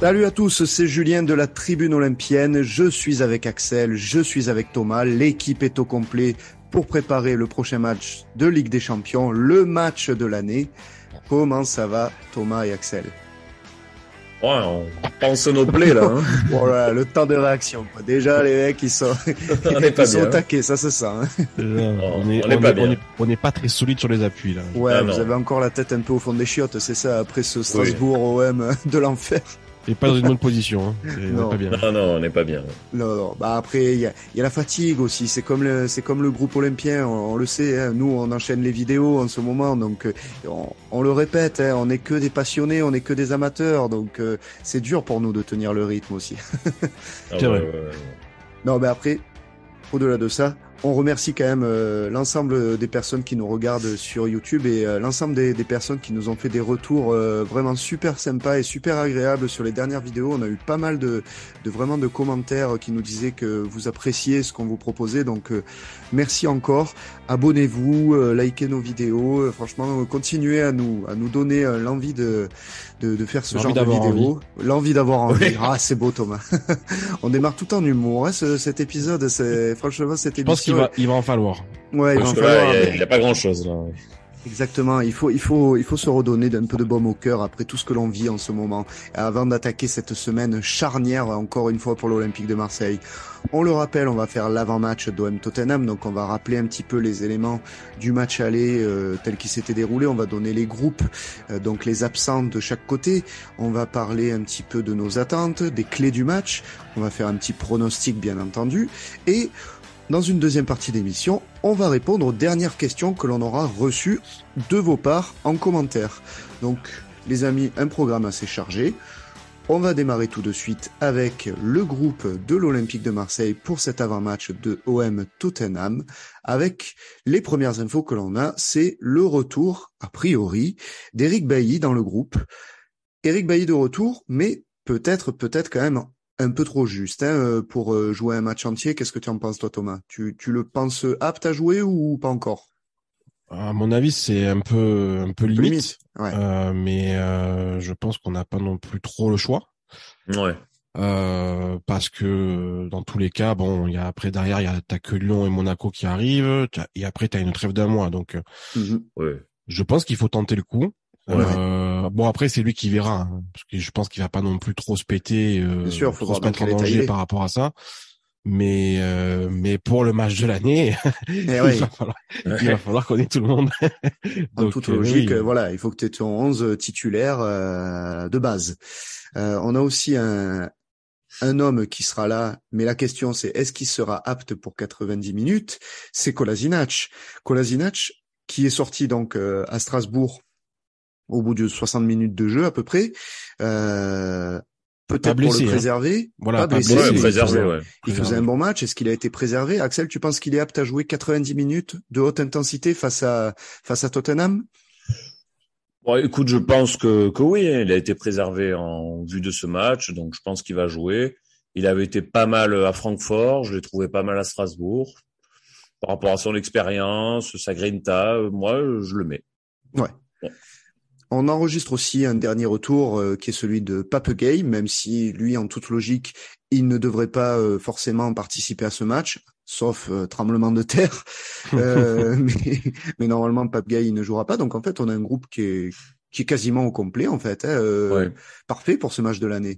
Salut à tous, c'est Julien de la Tribune Olympienne. Je suis avec Axel, je suis avec Thomas. L'équipe est au complet pour préparer le prochain match de Ligue des Champions, le match de l'année. Comment ça va, Thomas et Axel? Ouais, on pense nos plaies là. Hein. Voilà, le temps de réaction. Déjà, les mecs, ils sont, ils sont au taquet, ça se sent. Hein. On n'est pas très solide sur les appuis là. Ouais, vous avez encore la tête un peu au fond des chiottes, c'est ça, après ce Strasbourg OM de l'enfer. Et pas dans une bonne position, hein. Non. Pas bien. Non, on n'est pas bien. Non. Bah après, il y a la fatigue aussi. C'est comme le groupe olympien. On le sait. Hein. Nous, on enchaîne les vidéos en ce moment, donc on le répète. Hein. On n'est que des passionnés, on n'est que des amateurs, donc c'est dur pour nous de tenir le rythme aussi. C'est vrai. Non, mais après, au-delà de ça, on remercie quand même l'ensemble des personnes qui nous regardent sur YouTube et l'ensemble des personnes qui nous ont fait des retours vraiment super sympas et super agréables sur les dernières vidéos. On a eu pas mal de commentaires qui nous disaient que vous appréciez ce qu'on vous proposait. Donc merci encore. Abonnez-vous, likez nos vidéos. Franchement, continuez à nous donner l'envie de faire ce genre de vidéos. L'envie d'avoir envie. Oui. Ah, c'est beau, Thomas. On démarre tout en humour, hein, cet épisode. Franchement, cette émission. Il va en falloir. Ouais, il va en falloir. Il n'y a pas grand chose, là. Exactement. Il faut se redonner d'un peu de baume au cœur après tout ce que l'on vit en ce moment. Avant d'attaquer cette semaine charnière, encore une fois, pour l'Olympique de Marseille. On le rappelle, on va faire l'avant-match d'OM Tottenham, donc on va rappeler un petit peu les éléments du match aller tel qu'il s'était déroulé. On va donner les groupes, donc les absents de chaque côté. On va parler un petit peu de nos attentes, des clés du match. On va faire un petit pronostic, bien entendu. Et dans une deuxième partie d'émission, on va répondre aux dernières questions que l'on aura reçues de vos parts en commentaire. Donc, les amis, un programme assez chargé. On va démarrer tout de suite avec le groupe de l'Olympique de Marseille pour cet avant-match de OM Tottenham. Avec les premières infos que l'on a, c'est le retour, a priori, d'Eric Bailly dans le groupe. Eric Bailly de retour, mais peut-être quand même un peu trop juste pour jouer un match entier. Qu'est-ce que tu en penses, toi, Thomas? Tu le penses apte à jouer ou pas encore? À mon avis, c'est un peu limite. Ouais. Mais je pense qu'on n'a pas non plus trop le choix. Ouais. Parce que dans tous les cas, bon, derrière, t'as que Lyon et Monaco qui arrivent, et après t'as une trêve d'un mois. Donc, ouais. Je pense qu'il faut tenter le coup. Ouais. Bon, après, c'est lui qui verra, hein, parce que je pense qu'il va pas non plus trop se péter, bien sûr, trop se mettre en danger par rapport à ça. Mais pour le match de l'année, il va falloir qu'on ait tout le monde. En toute logique, voilà, il faut que tu aies ton 11 titulaire de base. On a aussi un homme qui sera là, mais la question c'est est-ce qu'il sera apte pour 90 minutes? C'est Kolasinac. Kolasinac qui est sorti donc à Strasbourg au bout de 60 minutes de jeu à peu près. Peut-être pour le préserver. Voilà, pas blessé. Il faisait un bon match. match. Est-ce qu'il a été préservé? Axel, tu penses qu'il est apte à jouer 90 minutes de haute intensité face à Tottenham? Bon, écoute, je pense que oui, il a été préservé en vue de ce match, donc je pense qu'il va jouer. Il avait été pas mal à Francfort, je l'ai trouvé pas mal à Strasbourg. Par rapport à son expérience, sa grinta, moi, je le mets. Ouais. Bon. On enregistre aussi un dernier retour qui est celui de Pape Gueye, même si lui, en toute logique, il ne devrait pas forcément participer à ce match, sauf tremblement de terre. Mais normalement, Pape Gueye il ne jouera pas. Donc en fait, on a un groupe qui est quasiment au complet en fait, parfait pour ce match de l'année.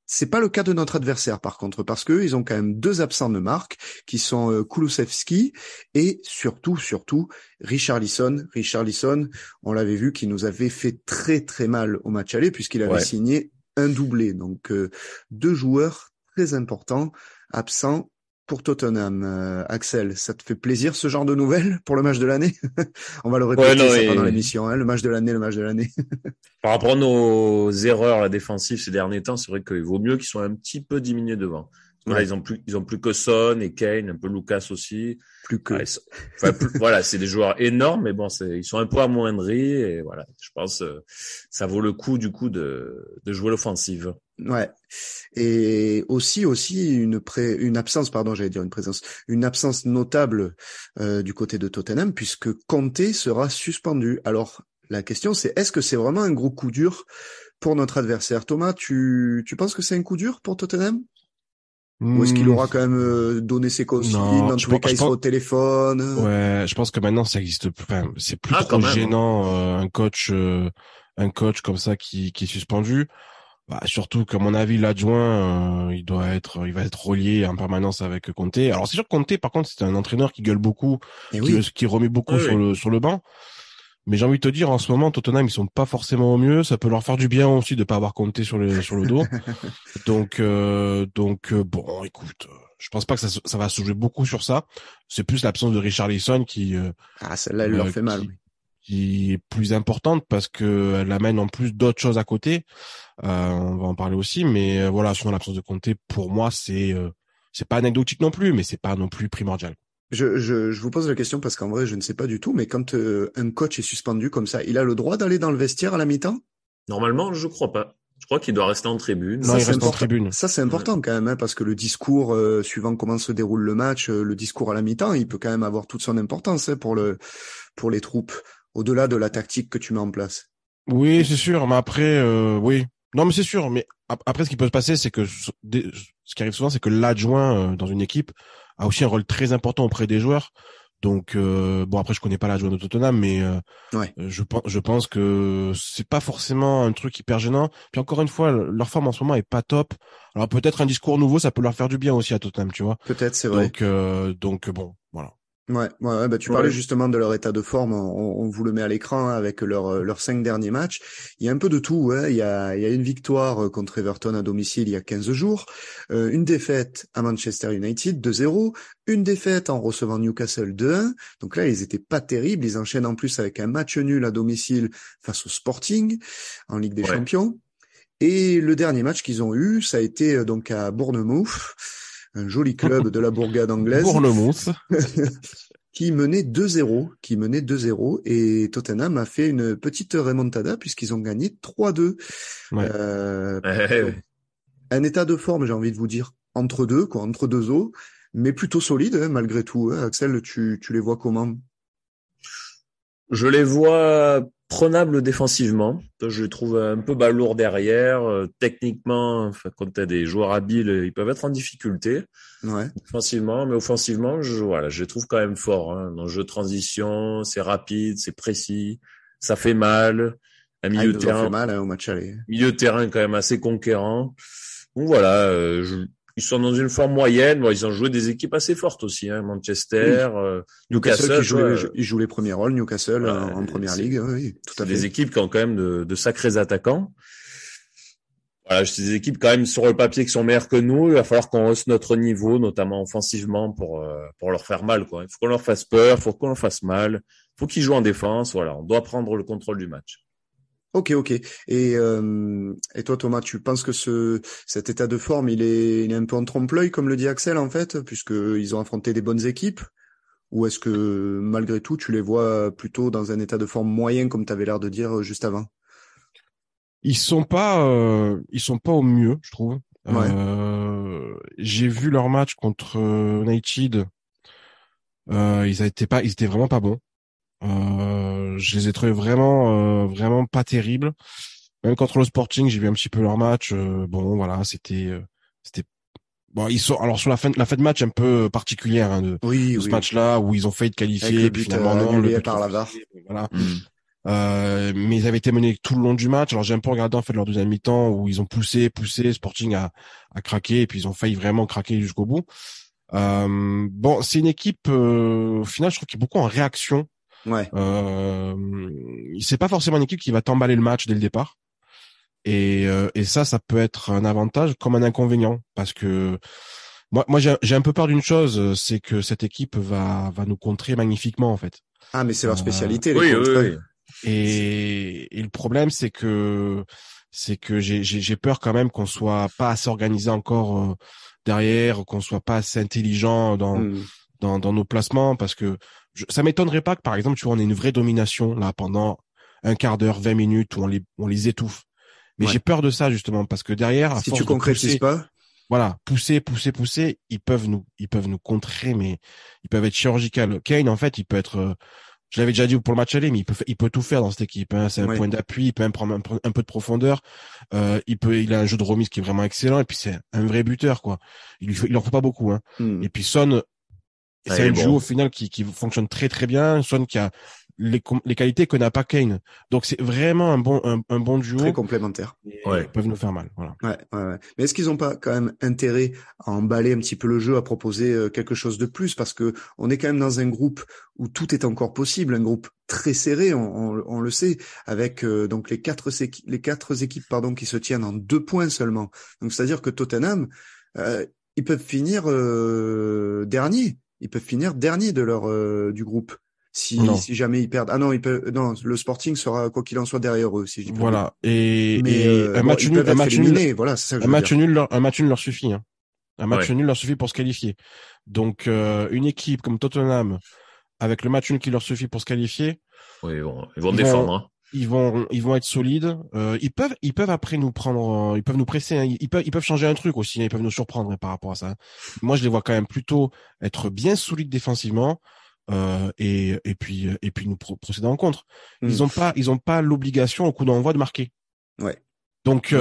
C'est pas le cas de notre adversaire par contre, parce que ils ont quand même deux absents de marque qui sont Kulusevski et surtout Richarlison, on l'avait vu, qui nous avait fait très très mal au match aller puisqu'il avait signé un doublé. Donc deux joueurs très importants absents pour Tottenham. Axel, ça te fait plaisir ce genre de nouvelles pour le match de l'année? On va le répéter pendant l'émission, hein, le match de l'année. Par rapport à nos erreurs la défensive ces derniers temps, c'est vrai qu'il vaut mieux qu'ils soient un petit peu diminués devant. Là, ils ont plus que Son et Kane, un peu Lucas aussi. Voilà, c'est des joueurs énormes, mais bon, ils sont un peu amoindris et voilà. Je pense ça vaut le coup du coup de jouer l'offensive. Ouais. Et aussi une absence, une absence notable du côté de Tottenham puisque Conte sera suspendu. Alors la question c'est est-ce que c'est vraiment un gros coup dur pour notre adversaire. Thomas, tu penses que c'est un coup dur pour Tottenham? Ou est-ce qu'il aura quand même donné ses consignes? Non, Dans tous les cas, il sera au téléphone. Ouais, je pense que maintenant ça existe. Enfin, c'est plus trop quand même, gênant un coach comme ça qui est suspendu. Bah, surtout qu'à mon avis l'adjoint il va être relié en permanence avec Conte. Alors c'est sûr que Conte par contre c'est un entraîneur qui gueule beaucoup, Et oui. qui remet beaucoup sur le banc. Mais j'ai envie de te dire, en ce moment, Tottenham, ils sont pas forcément au mieux. Ça peut leur faire du bien aussi de pas avoir compté sur le dos. Donc, bon, écoute, je pense pas que ça va se jouer beaucoup sur ça. C'est plus l'absence de Richarlison celle-là, elle leur fait mal. Qui est plus importante parce que elle amène en plus d'autres choses à côté. On va en parler aussi, mais voilà, sur l'absence de Conte, pour moi, c'est pas anecdotique non plus, mais c'est pas non plus primordial. Je vous pose la question parce qu'en vrai, je ne sais pas du tout, mais quand un coach est suspendu comme ça, il a le droit d'aller dans le vestiaire à la mi-temps? Normalement, je crois pas. Je crois qu'il doit rester en tribune. Non, il reste en tribune. Ça, c'est important quand même, hein, parce que le discours, suivant comment se déroule le match, le discours à la mi-temps, il peut quand même avoir toute son importance pour les troupes, au-delà de la tactique que tu mets en place. Oui, c'est sûr, mais après, oui. Non, mais c'est sûr, mais après, ce qui peut se passer, c'est que ce qui arrive souvent, c'est que l'adjoint dans une équipe a aussi un rôle très important auprès des joueurs. Donc, bon, après, je connais pas l'adjoint de Tottenham, mais je pense que c'est pas forcément un truc hyper gênant. Puis encore une fois, leur forme en ce moment est pas top. Alors peut-être un discours nouveau, ça peut leur faire du bien aussi à Tottenham, tu vois. Peut-être, c'est vrai. Donc bon, voilà. Ouais, bah tu parlais justement de leur état de forme. On vous le met à l'écran avec leurs 5 derniers matchs. Il y a un peu de tout. Ouais. Il y a une victoire contre Everton à domicile il y a 15 jours, une défaite à Manchester United 2-0, une défaite en recevant Newcastle 2-1. Donc là, ils étaient pas terribles. Ils enchaînent en plus avec un match nul à domicile face au Sporting en Ligue des Champions. Et le dernier match qu'ils ont eu, ça a été donc à Bournemouth, un joli club de la bourgade anglaise. Bournemouth. qui menait 2-0, et Tottenham a fait une petite remontada puisqu'ils ont gagné 3-2. Un état de forme, j'ai envie de vous dire, entre deux eaux, mais plutôt solide, hein, malgré tout. Hein. Axel, tu les vois comment? Je les vois prenables défensivement. Je les trouve un peu balourds derrière. Techniquement, quand tu as des joueurs habiles, ils peuvent être en difficulté. Ouais. Défensivement, mais offensivement, je les trouve quand même forts. Hein. Dans le jeu de transition, c'est rapide, c'est précis, ça fait mal. Un milieu de terrain, fait mal au match aller. Milieu de terrain quand même assez conquérant. Donc voilà, ils sont dans une forme moyenne. Bon, ils ont joué des équipes assez fortes aussi, hein. Manchester, Newcastle ils jouent les premiers rôles. Newcastle en première ligue, oui, tout à fait. Des équipes qui ont quand même de sacrés attaquants. Voilà, c'est des équipes quand même sur le papier qui sont meilleures que nous. Il va falloir qu'on hausse notre niveau, notamment offensivement, pour leur faire mal, quoi. Il faut qu'on leur fasse peur, il faut qu'on leur fasse mal, il faut qu'ils jouent en défense. Voilà, on doit prendre le contrôle du match. Ok. Et toi, Thomas, tu penses que cet état de forme, il est un peu en trompe-l'œil, comme le dit Axel, en fait, puisqu'ils ont affronté des bonnes équipes? Ou est-ce que, malgré tout, tu les vois plutôt dans un état de forme moyen, comme tu avais l'air de dire juste avant? Ils sont pas au mieux, je trouve. Ouais. J'ai vu leur match contre United. Ils étaient vraiment pas bons. Je les ai trouvés vraiment pas terribles. Même contre le Sporting, j'ai vu un petit peu leur match. Bon, voilà, c'était bon. Alors sur la fin de match un peu particulière hein, de ce match-là où ils ont failli être qualifiés, puis finalement non, le but par la VAR. Voilà. Mais ils avaient été menés tout le long du match. Alors j'ai un peu regardé en fait leur deuxième mi-temps où ils ont poussé, Sporting a craqué et puis ils ont failli vraiment craquer jusqu'au bout. Bon, c'est une équipe au final je trouve qui est beaucoup en réaction. Ouais. C'est pas forcément une équipe qui va t'emballer le match dès le départ. Et ça peut être un avantage comme un inconvénient parce que moi j'ai un peu peur d'une chose, c'est que cette équipe va nous contrer magnifiquement en fait. Ah mais c'est leur spécialité les contres. Oui. Et le problème c'est que j'ai peur quand même qu'on soit pas assez organisé encore derrière, qu'on soit pas assez intelligent dans nos placements parce que ça m'étonnerait pas que par exemple tu vois on ait une vraie domination là pendant un quart d'heure, 20 minutes où on les étouffe. Mais j'ai peur de ça justement parce que derrière, si tu concrétises pas, voilà, pousser, ils peuvent nous contrer, mais ils peuvent être chirurgicaux. Kane en fait, il peut être Je l'avais déjà dit pour le match aller, mais il peut tout faire dans cette équipe. Hein. C'est un point d'appui, il peut même prendre un peu de profondeur. Il a un jeu de remise qui est vraiment excellent, et puis c'est un vrai buteur, quoi. Il en faut pas beaucoup. Hein. Et puis Son, c'est un duo au final qui fonctionne très très bien. Son qui a les qualités que n'a pas Kane. Donc c'est vraiment un bon duo. Très complémentaire. Ils peuvent nous faire mal. Voilà. Ouais. Mais est-ce qu'ils ont pas quand même intérêt à emballer un petit peu le jeu, à proposer quelque chose de plus, parce que on est quand même dans un groupe où tout est encore possible, un groupe très serré, on le sait, avec donc les quatre équipes qui se tiennent en 2 points seulement. Donc c'est-à-dire que Tottenham, ils peuvent finir dernier. Ils peuvent finir dernier de leur du groupe. Si jamais ils perdent. Ah non, le Sporting sera quoi qu'il en soit derrière eux, si je dis pas. Voilà. Un match nul, voilà, c'est ça que un match nul leur suffit, hein. Un match nul leur suffit pour se qualifier. Donc une équipe comme Tottenham avec le match nul qui leur suffit pour se qualifier. Oui, ils vont défendre, hein. Ils vont être solides. Ils peuvent après nous prendre, ils peuvent nous presser, hein. Ils peuvent changer un truc aussi, hein. Ils peuvent nous surprendre, hein, par rapport à ça. Moi, je les vois quand même plutôt être bien solides défensivement, et puis nous procéder en contre. Ils ont pas l'obligation au coup d'envoi de marquer. Ouais. Donc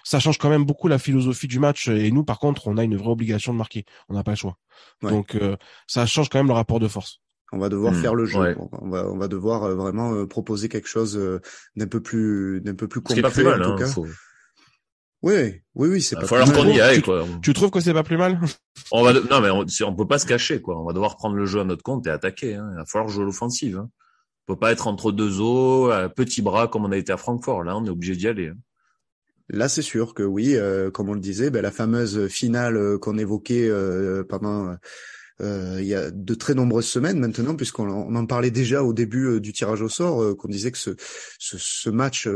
ça change quand même beaucoup la philosophie du match, et nous par contre, on a une vraie obligation de marquer. On n'a pas le choix. Ouais. Donc ça change quand même le rapport de force. On va devoir faire le jeu. Ouais. On va devoir vraiment proposer quelque chose d'un peu plus concret. C'est pas plus mal, en tout cas. Oui, c'est pas. Il va falloir qu'on y aille, quoi. Tu trouves que c'est pas plus mal? Non, mais on peut pas se cacher, quoi. On va devoir prendre le jeu à notre compte et attaquer, hein. Il va falloir jouer l'offensive, hein. On peut pas être entre deux eaux, à petits bras comme on a été à Francfort. Là, on est obligé d'y aller, hein. Là, c'est sûr que oui, comme on le disait, la fameuse finale qu'on évoquait pendant il y a de très nombreuses semaines maintenant, puisqu'on en parlait déjà au début du tirage au sort, qu'on disait que ce match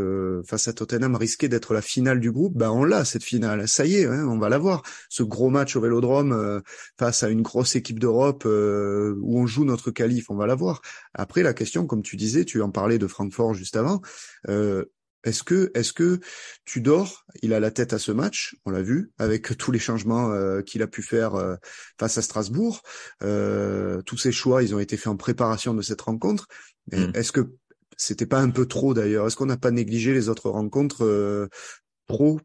face à Tottenham risquait d'être la finale du groupe. On l'a, cette finale. Ça y est, hein, on va l'avoir. Ce gros match au Vélodrome face à une grosse équipe d'Europe où on joue notre qualif, on va l'avoir. Après, la question, comme tu disais, tu en parlais de Francfort juste avant, est-ce que Tudor, il a la tête à ce match, on l'a vu, avec tous les changements qu'il a pu faire face à Strasbourg. Tous ces choix, ils ont été faits en préparation de cette rencontre. Mais est-ce que c'était pas un peu trop d'ailleurs? Est-ce qu'on n'a pas négligé les autres rencontres pro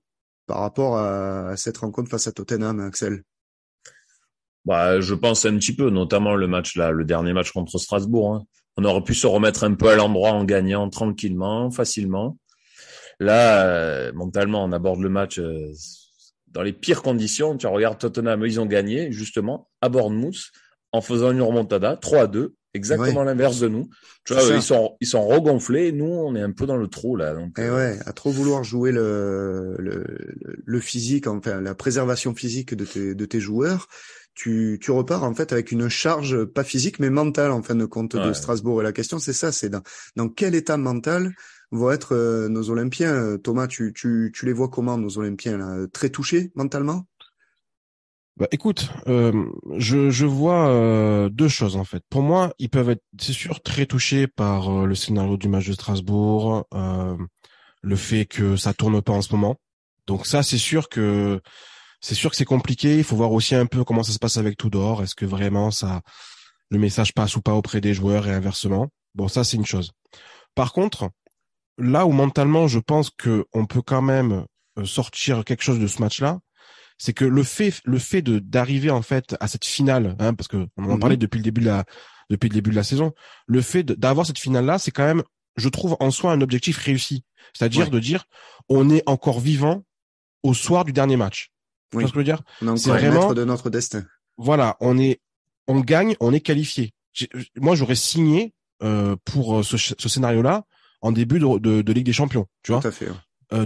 par rapport à cette rencontre face à Tottenham, Axel? Je pense un petit peu, notamment le dernier match contre Strasbourg, hein. On aurait pu se remettre un peu à l'endroit en gagnant tranquillement, facilement. Là, mentalement, on aborde le match dans les pires conditions. Tu regardes Tottenham, ils ont gagné, justement, à Bournemouth, en faisant une remontada, 3-2, exactement l'inverse de nous. Tu vois, ils sont regonflés, nous, on est un peu dans le trou, là. Donc, à trop vouloir jouer le physique, enfin, la préservation physique de tes joueurs, tu repars, en fait, avec une charge, pas physique, mais mentale, en fin de compte, de Strasbourg. Et la question, c'est ça, c'est dans quel état mental vont être nos Olympiens. Thomas, tu les vois comment, nos Olympiens, là? Très touchés mentalement? Écoute, je vois 2 choses, en fait. Pour moi, ils peuvent être, c'est sûr, très touchés par le scénario du match de Strasbourg, le fait que ça tourne pas en ce moment. Donc ça, c'est sûr que c'est compliqué. Il faut voir aussi un peu comment ça se passe avec Tudor. Est-ce que vraiment le message passe ou pas auprès des joueurs et inversement? Bon, ça, c'est une chose. Par contre, là où mentalement, je pense que on peut quand même sortir quelque chose de ce match-là, c'est que le fait d'arriver en fait à cette finale, hein, parce que on en parlait depuis le début de la saison, le fait d'avoir cette finale-là, c'est quand même, je trouve, en soi un objectif réussi. C'est-à-dire de dire, on est encore vivant au soir du dernier match. Tu vois ce que je veux dire? C'est vraiment maître de notre destin. Voilà, on gagne, on est qualifié. Moi, j'aurais signé pour ce scénario-là en début de Ligue des Champions, tu vois. Tout à fait.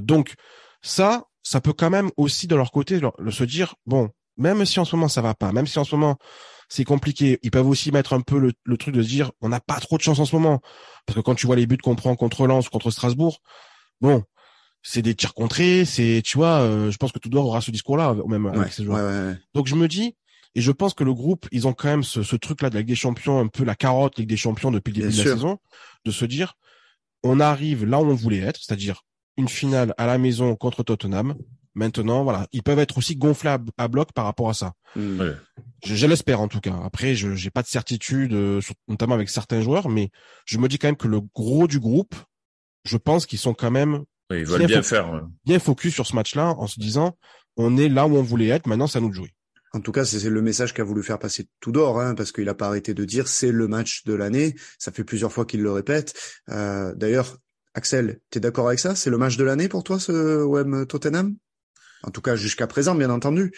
Donc ça peut quand même aussi de leur côté se dire, bon, même si en ce moment ça va pas, même si en ce moment c'est compliqué, ils peuvent aussi mettre un peu le truc de se dire, on n'a pas trop de chance en ce moment, parce que quand tu vois les buts qu'on prend contre Lens ou contre Strasbourg, bon, c'est des tirs contrés, tu vois, je pense que Tudor aura ce discours-là même avec ses joueurs. Ouais. Donc je me dis, et je pense que le groupe, ils ont quand même ce truc-là de la Ligue des Champions, un peu la carotte Ligue des Champions depuis le début de la saison, de se dire, on arrive là où on voulait être, c'est-à-dire une finale à la maison contre Tottenham, Maintenant, voilà, ils peuvent être aussi gonflés à bloc par rapport à ça. Ouais. Je l'espère en tout cas. Après, j'ai pas de certitude, notamment avec certains joueurs, mais je me dis quand même que le gros du groupe, je pense qu'ils sont quand même Oui, ils veulent bien faire. Ouais. bien focus sur ce match-là, en se disant, on est là où on voulait être. Maintenant, c'est à nous de jouer. En tout cas, c'est le message qu'a voulu faire passer Tudor, hein, parce qu'il a pas arrêté de dire c'est le match de l'année. Ça fait plusieurs fois qu'il le répète. D'ailleurs, Axel, t'es d'accord avec ça? C'est le match de l'année pour toi, ce OM Tottenham? En tout cas, jusqu'à présent, bien entendu.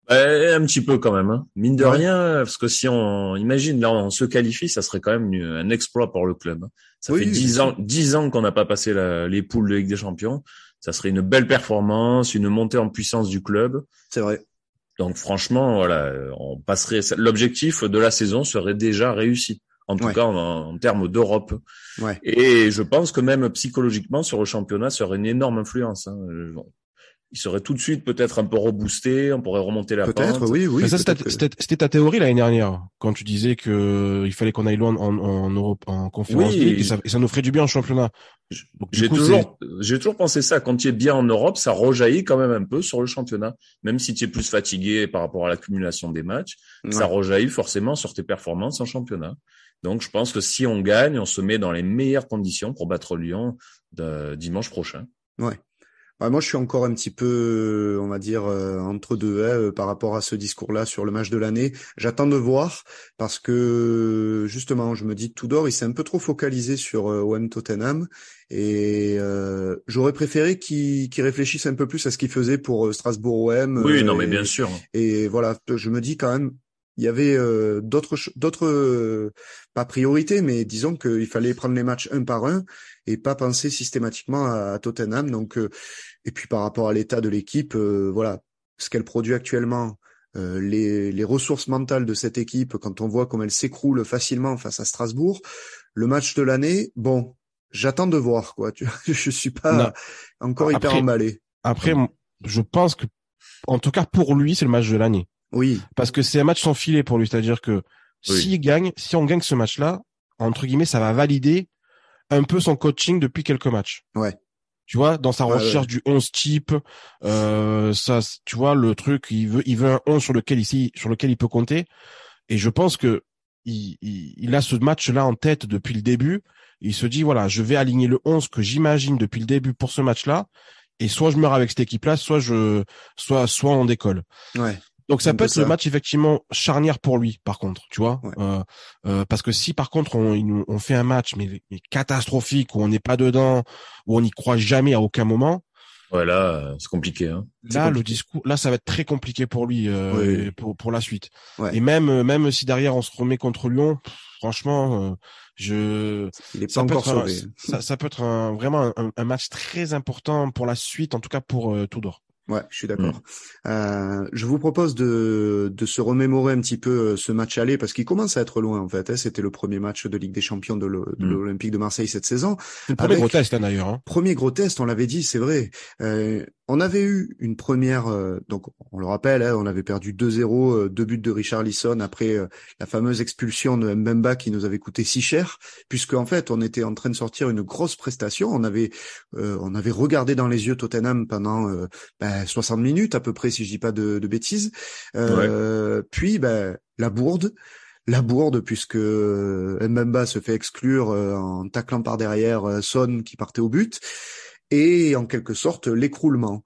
Un petit peu quand même, hein. Mine de Ouais. rien, parce que si on imagine, là, on se qualifie, ça serait quand même un exploit pour le club. Hein. Ça Oui, fait bien sûr. 10 ans qu'on n'a pas passé les poules de Ligue des Champions. Ça serait une belle performance, une montée en puissance du club. C'est vrai. Donc franchement, voilà, on passerait. L'objectif de la saison serait déjà réussi. En tout Ouais. cas, en termes d'Europe. Ouais. Et je pense que même psychologiquement, sur le championnat, ça aurait une énorme influence. Hein. Il serait tout de suite peut-être un peu reboosté, on pourrait remonter la Peut-être, pente. oui, oui. Mais ça, Peut-être que... c'était ta théorie l'année dernière, quand tu disais que il fallait qu'on aille loin en Europe, en Conference League, Oui, et ça nous ferait du bien en championnat. Donc, du j'ai coup, toujours pensé ça. Quand tu es bien en Europe, ça rejaillit quand même un peu sur le championnat. Même si tu es plus fatigué par rapport à l'accumulation des matchs, ça Ouais. rejaillit forcément sur tes performances en championnat. Donc, je pense que si on gagne, on se met dans les meilleures conditions pour battre Lyon dimanche prochain. Ouais. Ouais, moi, je suis encore un petit peu, on va dire, entre deux, hein, par rapport à ce discours-là sur le match de l'année. J'attends de voir parce que justement, je me dis Tudor, il s'est un peu trop focalisé sur OM Tottenham et j'aurais préféré qu'il réfléchisse un peu plus à ce qu'il faisait pour Strasbourg OM. Oui, non, mais bien sûr. Et voilà, je me dis quand même. Il y avait d'autres pas priorités, mais disons qu'il fallait prendre les matchs un par un et pas penser systématiquement à Tottenham. Donc et puis par rapport à l'état de l'équipe, voilà, ce qu'elle produit actuellement, les ressources mentales de cette équipe, quand on voit comme elle s'écroule facilement face à Strasbourg, le match de l'année, bon, j'attends de voir quoi. Je suis non. pas encore hyper Après, emballé. après, je pense que, en tout cas pour lui, c'est le match de l'année. Oui, Parce que c'est un match sans filet pour lui. C'est-à-dire que Oui. si on gagne ce match-là, entre guillemets, ça va valider un peu son coaching depuis quelques matchs. ouais, Tu vois, dans sa ouais, recherche ouais, du 11 type, ça, tu vois, le truc, il veut un 11 sur lequel il peut compter. Et je pense que il a ce match-là en tête depuis le début. Il se dit, voilà, je vais aligner le 11 que j'imagine depuis le début pour ce match-là. Et soit je meurs avec cette équipe-là, soit on décolle. ouais, Donc ça un peut peu être le ça. match effectivement charnière pour lui, par contre, tu vois. Ouais. Parce que si par contre on fait un match mais catastrophique où on n'est pas dedans, où on n'y croit jamais à aucun moment, Voilà, c'est compliqué. Hein. C'est là le compliqué. discours, là ça va être très compliqué pour lui Oui, oui, pour la suite. ouais. Et même si derrière on se remet contre Lyon, franchement, Il est pas ça peut encore être sauvé. ça peut être vraiment un match très important pour la suite, en tout cas pour Tudor. Ouais, je suis Mm. d'accord. Je vous propose de se remémorer un petit peu ce match aller parce qu'il commence à être loin en fait. Hein. C'était le premier match de Ligue des Champions de Mm. l'Olympique de Marseille cette saison. C'est le premier gros Avec test hein, d'ailleurs. Hein. premier gros test, on l'avait dit, c'est vrai. On avait eu une première, donc on le rappelle, hein, on avait perdu 2-0, 2 buts de Richarlison après la fameuse expulsion de Mbemba qui nous avait coûté si cher, puisque en fait on était en train de sortir une grosse prestation. On avait regardé dans les yeux Tottenham pendant 60 minutes à peu près, si je dis pas de bêtises. Ouais. Puis la bourde puisque Mbemba se fait exclure en taclant par derrière Son qui partait au but et en quelque sorte l'écroulement.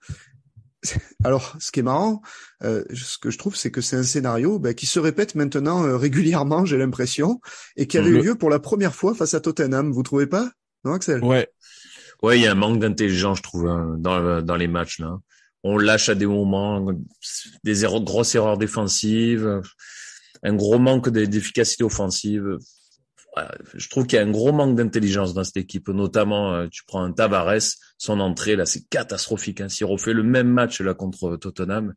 Alors, ce qui est marrant, ce que je trouve, c'est que c'est un scénario qui se répète maintenant régulièrement, j'ai l'impression, et qui avait eu Mm. lieu pour la première fois face à Tottenham. Vous trouvez pas? Non, Axel? Ouais. Ouais, il y a un manque d'intelligence, je trouve, hein, dans les matchs là. On lâche à des moments, grosses erreurs défensives, un gros manque d'efficacité offensive. Ouais, je trouve qu'il y a un gros manque d'intelligence dans cette équipe, notamment tu prends un Tavares, son entrée là, c'est catastrophique. Hein. S'il refait le même match là contre Tottenham,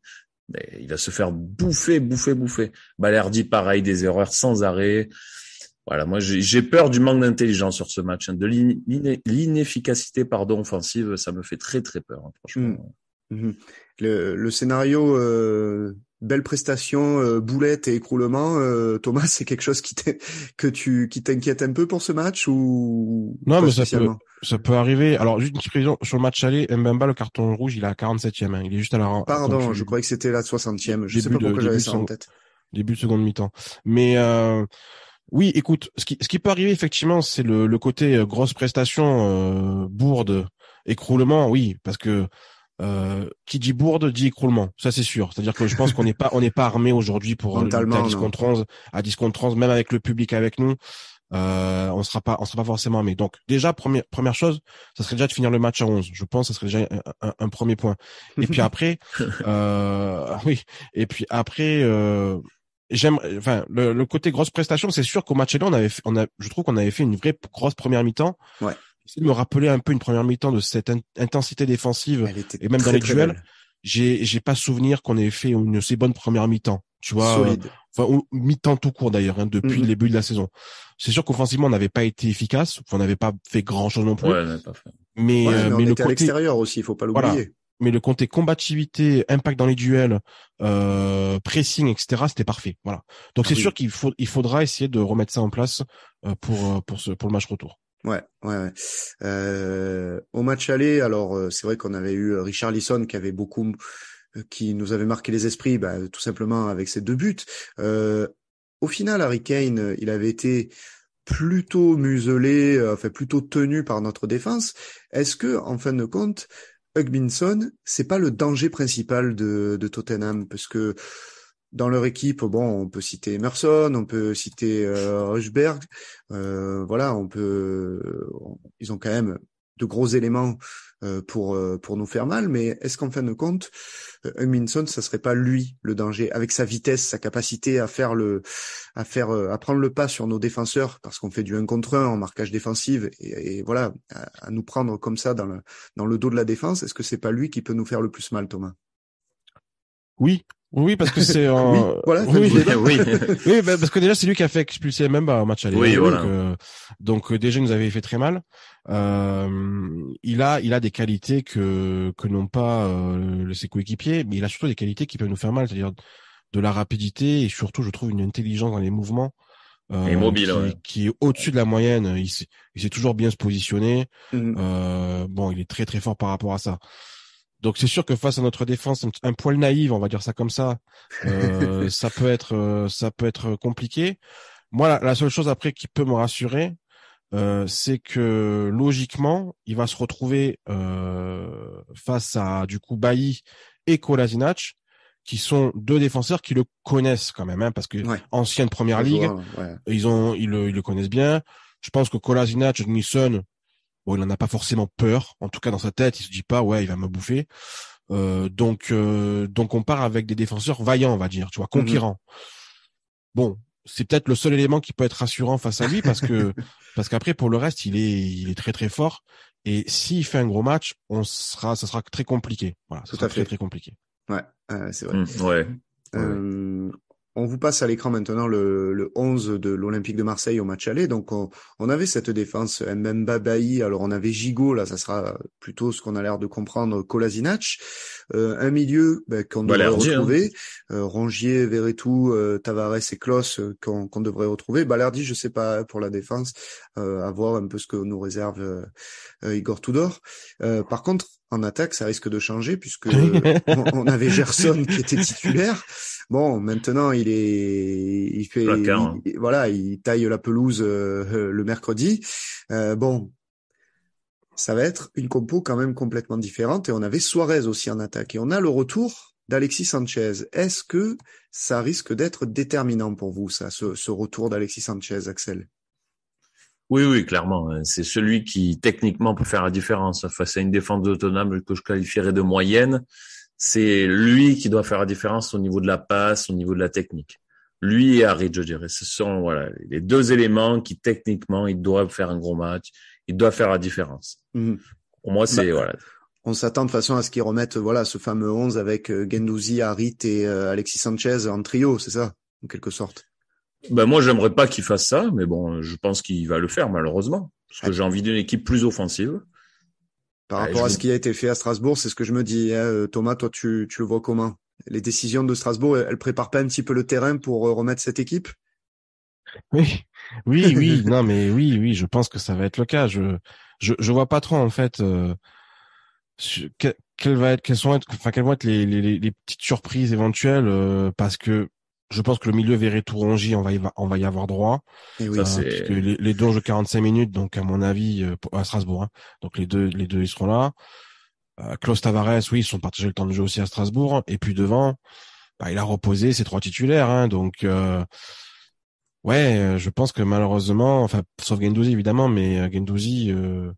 il va se faire bouffer. Balerdi, pareil, des erreurs sans arrêt. Voilà, moi j'ai peur du manque d'intelligence sur ce match, hein. De l'inefficacité offensive, ça me fait très très peur, hein, franchement. Mmh. Le scénario belle prestation, boulette et écroulement, Thomas, c'est quelque chose qui t'inquiète un peu pour ce match ou Non, pas mais spécialement? Ça peut arriver. Alors, juste une petite précision. Sur le match aller, Mbemba, le carton rouge, il est à 47e, hein. Il est juste à la... Pardon, je croyais que c'était la 60e. Je sais pas pourquoi j'avais ça en tête. Début de seconde mi-temps. Mais, oui, écoute, ce qui peut arriver, effectivement, c'est le côté grosse prestation, bourde, écroulement, oui, parce que, qui dit bourde dit écroulement. Ça, c'est sûr. C'est-à-dire que je pense qu'on n'est pas armé aujourd'hui pour lutter à 10 contre 11, même avec le public avec nous. On sera pas forcément armé. Donc déjà première chose, ça serait déjà de finir le match à 11. Je pense que ça serait déjà un premier point. Et puis après oui, et puis après le côté grosse prestation, c'est sûr qu'au match là je trouve qu'on avait fait une vraie grosse première mi-temps. Ouais. J'essaie de me rappeler un peu une première mi-temps de cette intensité défensive et même très, dans les très duels. belle. J'ai pas souvenir qu'on ait fait une aussi bonne première mi-temps. Tu vois, solide. Ou mi-temps tout court d'ailleurs, hein, depuis le début de la saison. C'est sûr qu'offensivement on n'avait pas été efficace, on n'avait pas fait grand chose non plus. Ouais, on n'avait pas fait. Mais on était à l'extérieur aussi, il faut pas l'oublier. Voilà. Mais le côté combativité, impact dans les duels, pressing, etc., c'était parfait. Voilà. Donc c'est sûr qu'il faudra essayer de remettre ça en place pour le match retour. Ouais. Au match aller, alors c'est vrai qu'on avait eu Richarlison qui nous avait marqué les esprits, tout simplement avec ses 2 buts. Au final, Harry Kane, il avait été plutôt muselé, plutôt tenu par notre défense. Est-ce que, en fin de compte, Hugminson, c'est pas le danger principal de Tottenham? Parce que dans leur équipe, on peut citer Emerson, on peut citer Højbjerg, ils ont quand même de gros éléments pour nous faire mal, mais est-ce qu'en fin de compte, Hugminson, ça serait pas lui le danger, avec sa vitesse, sa capacité à prendre le pas sur nos défenseurs, parce qu'on fait du 1 contre 1 en marquage défensif, et voilà, à nous prendre comme ça dans le dos de la défense, est-ce que c'est pas lui qui peut nous faire le plus mal, Thomas? Oui, parce que c'est oui, voilà, oui, parce que déjà c'est lui qui a fait expulser même au match aller. Oui, voilà. Donc déjà il nous avait fait très mal. Il a des qualités que n'ont pas ses coéquipiers, mais il a surtout des qualités qui peuvent nous faire mal, c'est-à-dire de la rapidité et surtout je trouve une intelligence dans les mouvements qui est au-dessus de la moyenne. Il sait toujours bien se positionner. Il est très très fort par rapport à ça. Donc c'est sûr que face à notre défense un poil naïve, on va dire ça comme ça, ça peut être compliqué. Moi, la seule chose après qui peut me rassurer, c'est que logiquement, il va se retrouver face à du coup Bailly et Kolasinac, qui sont 2 défenseurs qui le connaissent quand même, hein, parce que ancienne première ligue, ils le connaissent bien. Je pense que Kolasinac, Nilsson, il en a pas forcément peur. En tout cas, dans sa tête, il se dit pas, il va me bouffer. Donc on part avec des défenseurs vaillants, on va dire, tu vois, conquérants. Bon, c'est peut-être le seul élément qui peut être rassurant face à lui parce qu'après, pour le reste, il est très, très fort. Et s'il fait un gros match, ça sera très compliqué. Voilà. Ça sera très, très compliqué. Ouais, c'est vrai. On vous passe à l'écran maintenant le 11 de l'Olympique de Marseille au match aller. Donc, on avait cette défense Mbemba, Bailly. Alors, on avait Gigot. Là, ça sera plutôt ce qu'on a l'air de comprendre, Kolasinac. Un milieu qu'on devrait retrouver. Rongier, Verretou, Tavares et Klose qu'on devrait retrouver. Balerdi, je sais pas pour la défense. À voir un peu ce que nous réserve Igor Tudor. Par contre, en attaque, ça risque de changer puisque on avait Gerson qui était titulaire. Bon, maintenant il taille la pelouse le mercredi. Ça va être une compo quand même complètement différente et on avait Suarez aussi en attaque et on a le retour d'Alexis Sanchez. Est-ce que ça risque d'être déterminant pour vous, ça, ce retour d'Alexis Sanchez, Axel? Oui, clairement. C'est celui qui, techniquement, peut faire la différence face à une défense autonome que je qualifierais de moyenne. C'est lui qui doit faire la différence au niveau de la passe, au niveau de la technique. Lui et Harit, je dirais. Ce sont, les 2 éléments qui, techniquement, ils doivent faire un gros match. Ils doivent faire la différence. Pour moi, c'est, On s'attend de façon à ce qu'ils remettent, ce fameux 11 avec Guendouzi, Harit et Alexis Sanchez en trio, c'est ça, en quelque sorte. Moi, j'aimerais pas qu'il fasse ça, mais bon, je pense qu'il va le faire, malheureusement. Parce que j'ai envie d'une équipe plus offensive. Par rapport à ce qui a été fait à Strasbourg, c'est ce que je me dis. Thomas, toi, tu le vois comment? Les décisions de Strasbourg, elles préparent pas un petit peu le terrain pour remettre cette équipe? Oui. Non, mais oui, je pense que ça va être le cas. je vois pas trop en fait quelles vont être les petites surprises éventuelles parce que je pense que le milieu Verretou-Rongi, on va y avoir droit. Et oui, Puisque les deux ont joué 45 minutes, donc à mon avis à Strasbourg. Hein. Donc les deux ils seront là. Klaus Tavares, oui, ils sont partagés le temps de jeu aussi à Strasbourg. Et puis devant, il a reposé ses 3 titulaires. Hein, donc je pense que malheureusement, enfin sauf Guendouzi évidemment, mais Guendouzi, il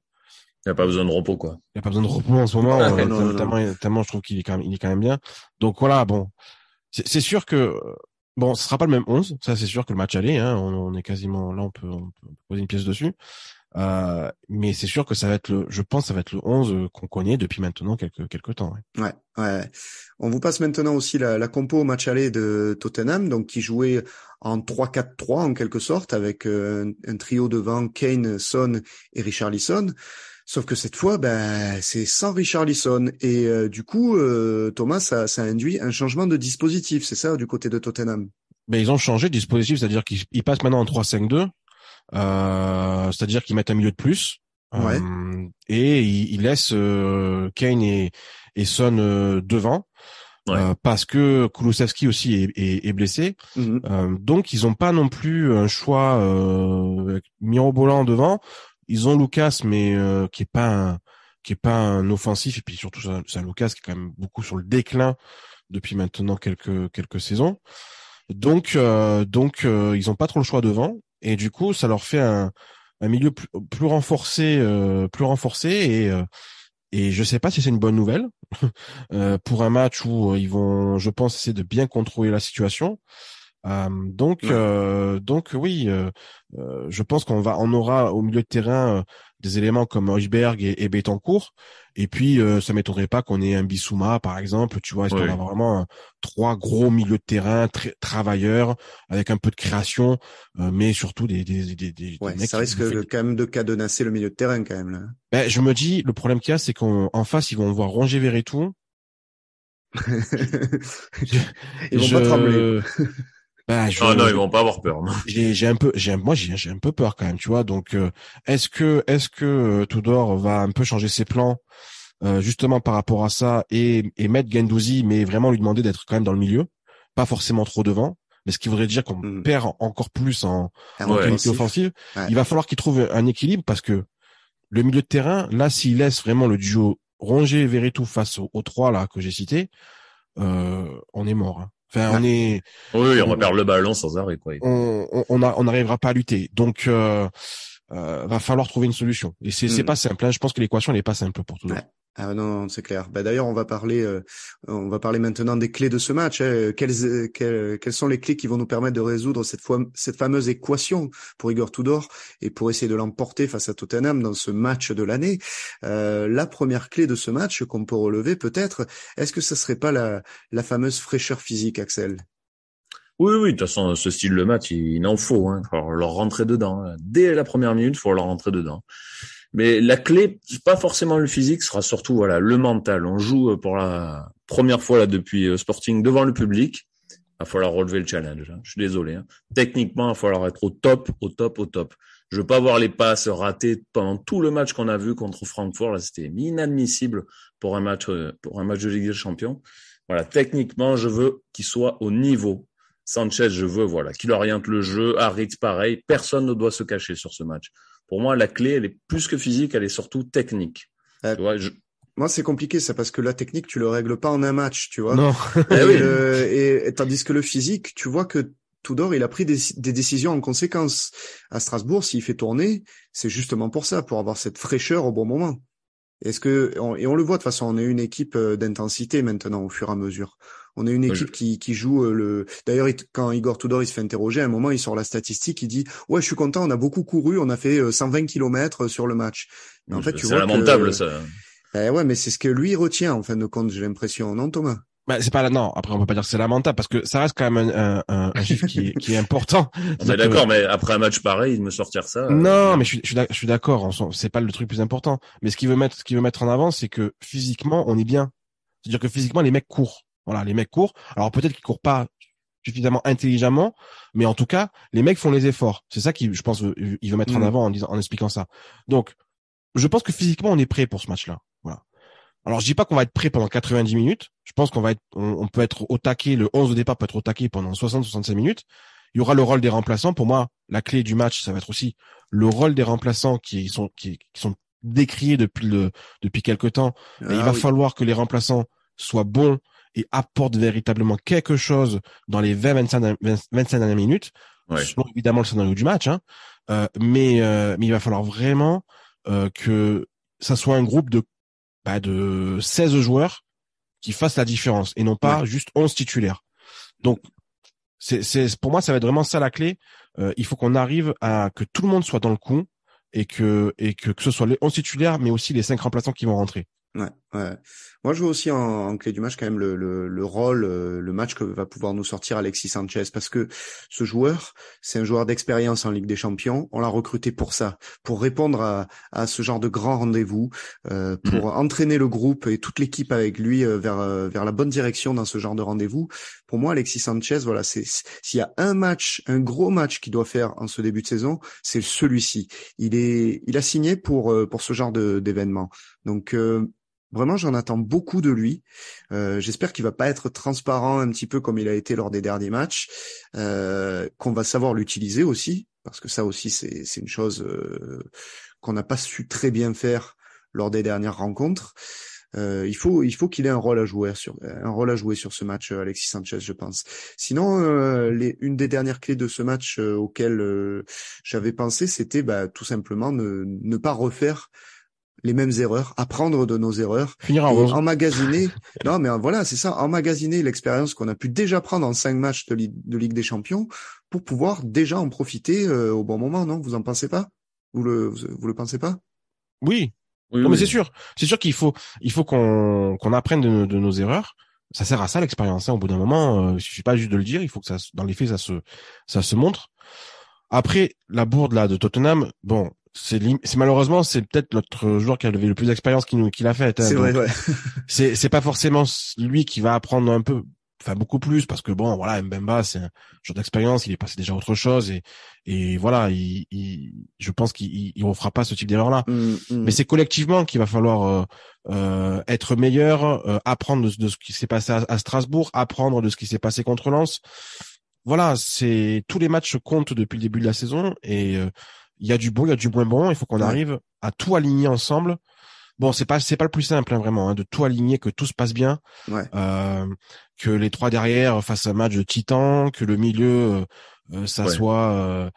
n'a pas besoin de repos, quoi. Il a pas besoin de repos en ce moment. Non. Tellement je trouve qu'il est quand même bien. Donc voilà, bon, c'est sûr que bon, ce sera pas le même 11, ça c'est sûr que le match aller, hein, on est quasiment là, on peut poser une pièce dessus. Mais c'est sûr que je pense que ça va être le 11 qu'on connaît depuis maintenant quelques temps. Ouais. On vous passe maintenant aussi la compo au match aller de Tottenham, donc qui jouait en 3-4-3 en quelque sorte, avec un trio devant Kane, Son et Richarlison. Sauf que cette fois, c'est sans Richarlison. Et du coup, Thomas, ça induit un changement de dispositif, c'est ça, du côté de Tottenham? Ils ont changé de dispositif, c'est-à-dire qu'ils passent maintenant en 3-5-2. C'est-à-dire qu'ils mettent un milieu de plus Ouais. et ils laissent Kane et Son devant parce que Kulusevski aussi est blessé. Donc ils ont pas non plus un choix mirobolant devant. Ils ont Lucas mais qui est pas un offensif, et puis surtout c'est un Lucas qui est quand même beaucoup sur le déclin depuis maintenant quelques saisons. Donc ils ont pas trop le choix devant. Et du coup, ça leur fait un milieu plus renforcé, et je sais pas si c'est une bonne nouvelle pour un match où ils vont, je pense, essayer de bien contrôler la situation. Donc oui, je pense on aura au milieu de terrain des éléments comme Højbjerg et Bentancur. Et puis ça m'étonnerait pas qu'on ait un Bissouma par exemple, tu vois, histoire d'avoir vraiment 3 gros milieux de terrain travailleurs avec un peu de création, mais surtout des mecs ça risque quand même de cadenasser le milieu de terrain quand même là. Je me dis, le problème qu'il y a, c'est qu'en face ils vont voir Rongier Verretou. Ils vont pas trembler. Non, ils vont pas avoir peur. J'ai un peu peur quand même, tu vois. Donc, est-ce que Tudor va un peu changer ses plans, justement par rapport à ça, et mettre Guendouzi, mais vraiment lui demander d'être quand même dans le milieu, pas forcément trop devant, mais ce qui voudrait dire qu'on perd encore plus en qualité offensive. Ouais. Il va falloir qu'il trouve un équilibre, parce que le milieu de terrain, là, s'il laisse vraiment le duo Rongier et Verretou face aux 3 là que j'ai cités, on est mort. Hein. Enfin, oui, on va perdre le ballon sans arrêt, quoi. On n'arrivera pas à lutter. Donc, va falloir trouver une solution. Et c'est pas simple. Hein. Je pense que l'équation elle est pas simple pour tout le monde. Ah non, c'est clair. D'ailleurs, on va parler maintenant des clés de ce match. Hein. Quelles sont les clés qui vont nous permettre de résoudre cette fameuse équation pour Igor Tudor et pour essayer de l'emporter face à Tottenham dans ce match de l'année. La première clé de ce match qu'on peut relever peut-être, est-ce que ça serait pas la fameuse fraîcheur physique, Axel? Oui, de toute façon, ce style de match, il en faut. Hein. Il faut leur rentrer dedans. Dès la première minute, il faut leur rentrer dedans. Mais la clé, c'est pas forcément le physique, ce sera surtout le mental. On joue pour la première fois là depuis Sporting devant le public. Il va falloir relever le challenge. Hein. Je suis désolé. Hein. Techniquement, il va falloir être au top. Je veux pas voir les passes ratées pendant tout le match qu'on a vu contre Francfort. Là, c'était inadmissible pour un match de Ligue des Champions. Voilà, techniquement, je veux qu'il soit au niveau. Sanchez, je veux qu'il oriente le jeu. Harit, pareil. Personne ne doit se cacher sur ce match. Pour moi, la clé, elle est plus que physique, elle est surtout technique. Tu vois, Moi, c'est compliqué, ça, parce que la technique, tu le règles pas en un match, tu vois. Non. Et tandis que le physique, tu vois que Tudor, il a pris des décisions en conséquence. À Strasbourg, s'il fait tourner, c'est justement pour ça, pour avoir cette fraîcheur au bon moment. Et on le voit de toute façon, on est une équipe d'intensité maintenant au fur et à mesure. On est une équipe qui joue D'ailleurs, quand Igor Tudor il se fait interroger, à un moment il sort la statistique, il dit ouais, je suis content, on a beaucoup couru, on a fait 120 km sur le match. Mais en fait, tu vois, c'est lamentable ça. Ouais, mais c'est ce que lui retient en fin de compte, j'ai l'impression, non, Thomas? C'est pas non. Après, on peut pas dire que c'est lamentable, parce que ça reste quand même un chiffre qui est important. On est d'accord, mais après un match pareil, il me sortir ça. Non, mais je suis d'accord. C'est pas le truc plus important. Mais ce qu'il veut mettre en avant, c'est que physiquement, on est bien. C'est-à-dire que physiquement, les mecs courent. Voilà, les mecs courent. Alors peut-être qu'ils courent pas suffisamment intelligemment, mais en tout cas, les mecs font les efforts. C'est ça je pense, il veut mettre en avant en expliquant ça. Donc, je pense que physiquement, on est prêt pour ce match-là. Voilà. Alors, je dis pas qu'on va être prêt pendant 90 minutes. Je pense on peut être au taquet, le 11 de départ peut être au taquet pendant 60-65 minutes. Il y aura le rôle des remplaçants. Pour moi, la clé du match, ça va être aussi le rôle des remplaçants qui sont décriés depuis quelque temps. Et il va falloir que les remplaçants soient bons et apportent véritablement quelque chose dans les 25 dernières minutes. Ouais. Selon évidemment le scénario du match, hein. Mais il va falloir vraiment que ça soit un groupe de 16 joueurs qui fassent la différence et non pas juste 11 titulaires. Donc pour moi ça va être vraiment ça la clé. Il faut qu'on arrive à que tout le monde soit dans le coup et que ce soit les 11 titulaires mais aussi les 5 remplaçants qui vont rentrer. Ouais. Moi, je vois aussi en clé du match quand même le rôle, le match que va pouvoir nous sortir Alexis Sanchez, parce que ce joueur, c'est un joueur d'expérience en Ligue des Champions. On l'a recruté pour ça, pour répondre à ce genre de grand rendez-vous, pour entraîner le groupe et toute l'équipe avec lui vers la bonne direction dans ce genre de rendez-vous. Pour moi, Alexis Sanchez, voilà, s'il y a un gros match qu'il doit faire en ce début de saison, c'est celui-ci. Il a signé pour ce genre d'événement. Donc vraiment, j'en attends beaucoup de lui. J'espère qu'il va pas être transparent un petit peu comme il a été lors des derniers matchs, qu'on va savoir l'utiliser aussi, parce que ça aussi c'est une chose qu'on n'a pas su très bien faire lors des dernières rencontres. Il faut qu'il ait un rôle à jouer sur ce match, Alexis Sanchez, je pense. Sinon, une des dernières clés de ce match auquel j'avais pensé, c'était tout simplement ne pas refaire les mêmes erreurs, apprendre de nos erreurs, finir en rose. Emmagasiner. Non, mais voilà, c'est ça, emmagasiner l'expérience qu'on a pu déjà prendre en 5 matchs de Ligue des Champions pour pouvoir déjà en profiter au bon moment, non? Vous en pensez pas? Vous le pensez pas? Oui. Non, mais c'est sûr qu'il faut qu'on apprenne de nos erreurs. Ça sert à ça l'expérience. Hein. Au bout d'un moment, il suffit pas juste de le dire. Il faut que dans les faits, ça se montre. Après, la bourde là de Tottenham, bon. C'est malheureusement c'est peut-être notre joueur qui a le plus d'expérience qui l'a fait. Hein, c'est vrai, ouais. c'est pas forcément lui qui va apprendre un peu, enfin beaucoup plus, parce que bon voilà, Mbemba c'est un joueur d'expérience, il est passé déjà à autre chose et voilà, je pense qu'il refera pas ce type d'erreur là. Mais c'est collectivement qu'il va falloir être meilleur, apprendre de ce qui s'est passé à Strasbourg, apprendre de ce qui s'est passé contre Lens. Voilà, tous les matchs comptent depuis le début de la saison et il y a du bon, il y a du moins bon. Il faut qu'on arrive à tout aligner ensemble. Bon, c'est pas le plus simple, hein, vraiment, hein, de tout aligner, que tout se passe bien, que les 3 derrière fassent un match de titan, que le milieu ça soit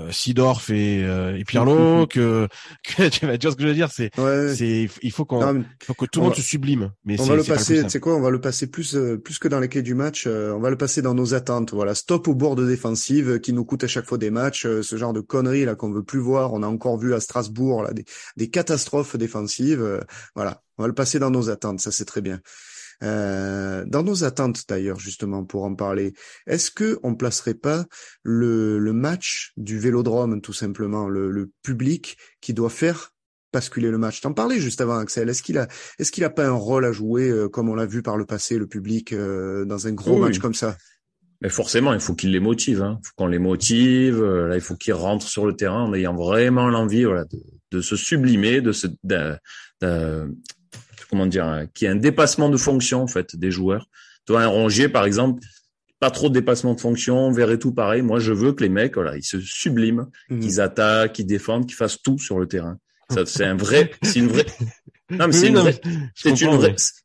Seedorf et Pirlo, que tu vois ce que je veux dire, il faut que tout le monde se sublime. Mais on va le passer, tu sais quoi, on va le passer plus que dans les clés du match, on va le passer dans nos attentes. Voilà, stop aux bourdes défensives qui nous coûtent à chaque fois des matchs, ce genre de conneries là qu'on veut plus voir. On a encore vu à Strasbourg là des catastrophes défensives. Voilà, on va le passer dans nos attentes, ça c'est très bien. Dans nos attentes d'ailleurs, justement, pour en parler, est-ce que on placerait pas le match du Vélodrome, tout simplement, le public qui doit faire basculer le match? T'en parlais juste avant, Axel. Est-ce qu'il a pas un rôle à jouer, comme on l'a vu par le passé, le public, dans un gros match comme ça? Mais forcément, il faut qu'ils les motivent. Hein. Il faut qu'on les motive. Là, il faut qu'ils rentrent sur le terrain en ayant vraiment l'envie, voilà, de se sublimer, comment dire, qui est un dépassement de fonction en fait des joueurs. Toi, un Rongier par exemple, pas trop de dépassement de fonction, verrait tout pareil. Moi, je veux que les mecs, voilà, ils se subliment, qu'ils attaquent, qu'ils défendent, qu'ils fassent tout sur le terrain. Ça, c'est une vraie. Non, mais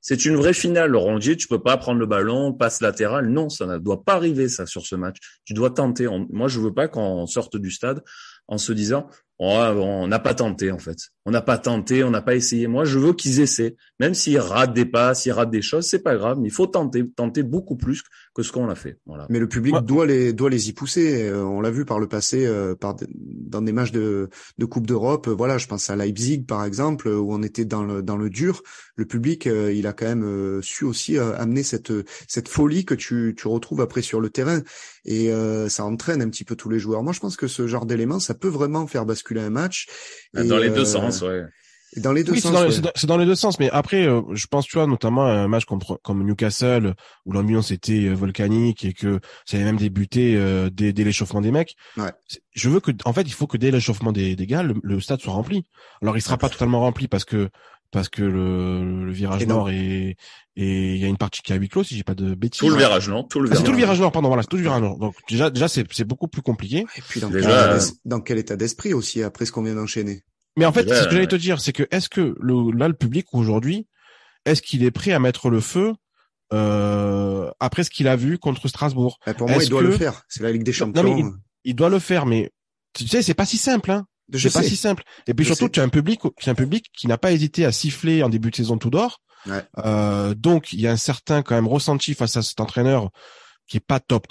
c'est une vraie finale. Le Rongier, tu peux pas prendre le ballon, passe latéral. Non, ça ne doit pas arriver ça sur ce match. Tu dois tenter. Moi, je veux pas qu'on sorte du stade en se disant on n'a pas tenté en fait. On n'a pas tenté, on n'a pas essayé. Moi, je veux qu'ils essaient. Même s'ils ratent des passes, s'ils ratent des choses, c'est pas grave. Mais il faut tenter beaucoup plus que ce qu'on a fait. Voilà. Mais le public doit les y pousser. On l'a vu par le passé, dans des matchs de Coupe d'Europe. Voilà, je pense à Leipzig par exemple, où on était dans le dur. Le public, il a quand même su aussi amener cette folie que tu retrouves après sur le terrain. Et ça entraîne un petit peu tous les joueurs. Moi, je pense que ce genre d'élément, ça peut vraiment faire basculer un match. Dans les deux sens, ouais. Dans les deux Oui, sens. c'est dans les deux sens. Mais après, je pense, tu vois, notamment à un match comme Newcastle, où l'ambiance était volcanique et que ça avait même débuté dès l'échauffement des mecs. Ouais. En fait, il faut que dès l'échauffement des gars, le stade soit rempli. Alors, il sera pas totalement rempli parce que le virage nord et il y a une partie qui est à huis clos, si j'ai pas de bêtises. Tout le virage nord, tout le virage. C'est tout le virage nord, pardon, voilà, c'est tout le virage nord. Donc déjà c'est beaucoup plus compliqué. Et puis dans quel état d'esprit aussi après ce qu'on vient d'enchaîner. Mais en fait, c'est ce que j'allais te dire, c'est que est-ce que le public aujourd'hui, est-ce qu'il est prêt à mettre le feu après ce qu'il a vu contre Strasbourg? Pour moi, il doit le faire. C'est la Ligue des Champions. Non, mais il doit le faire, mais tu sais, c'est pas si simple, hein. C'est pas si simple. Et puis surtout, tu as un public qui n'a pas hésité à siffler en début de saison tout d'or. Ouais. Donc il y a un certain quand même ressenti face à cet entraîneur qui est pas top.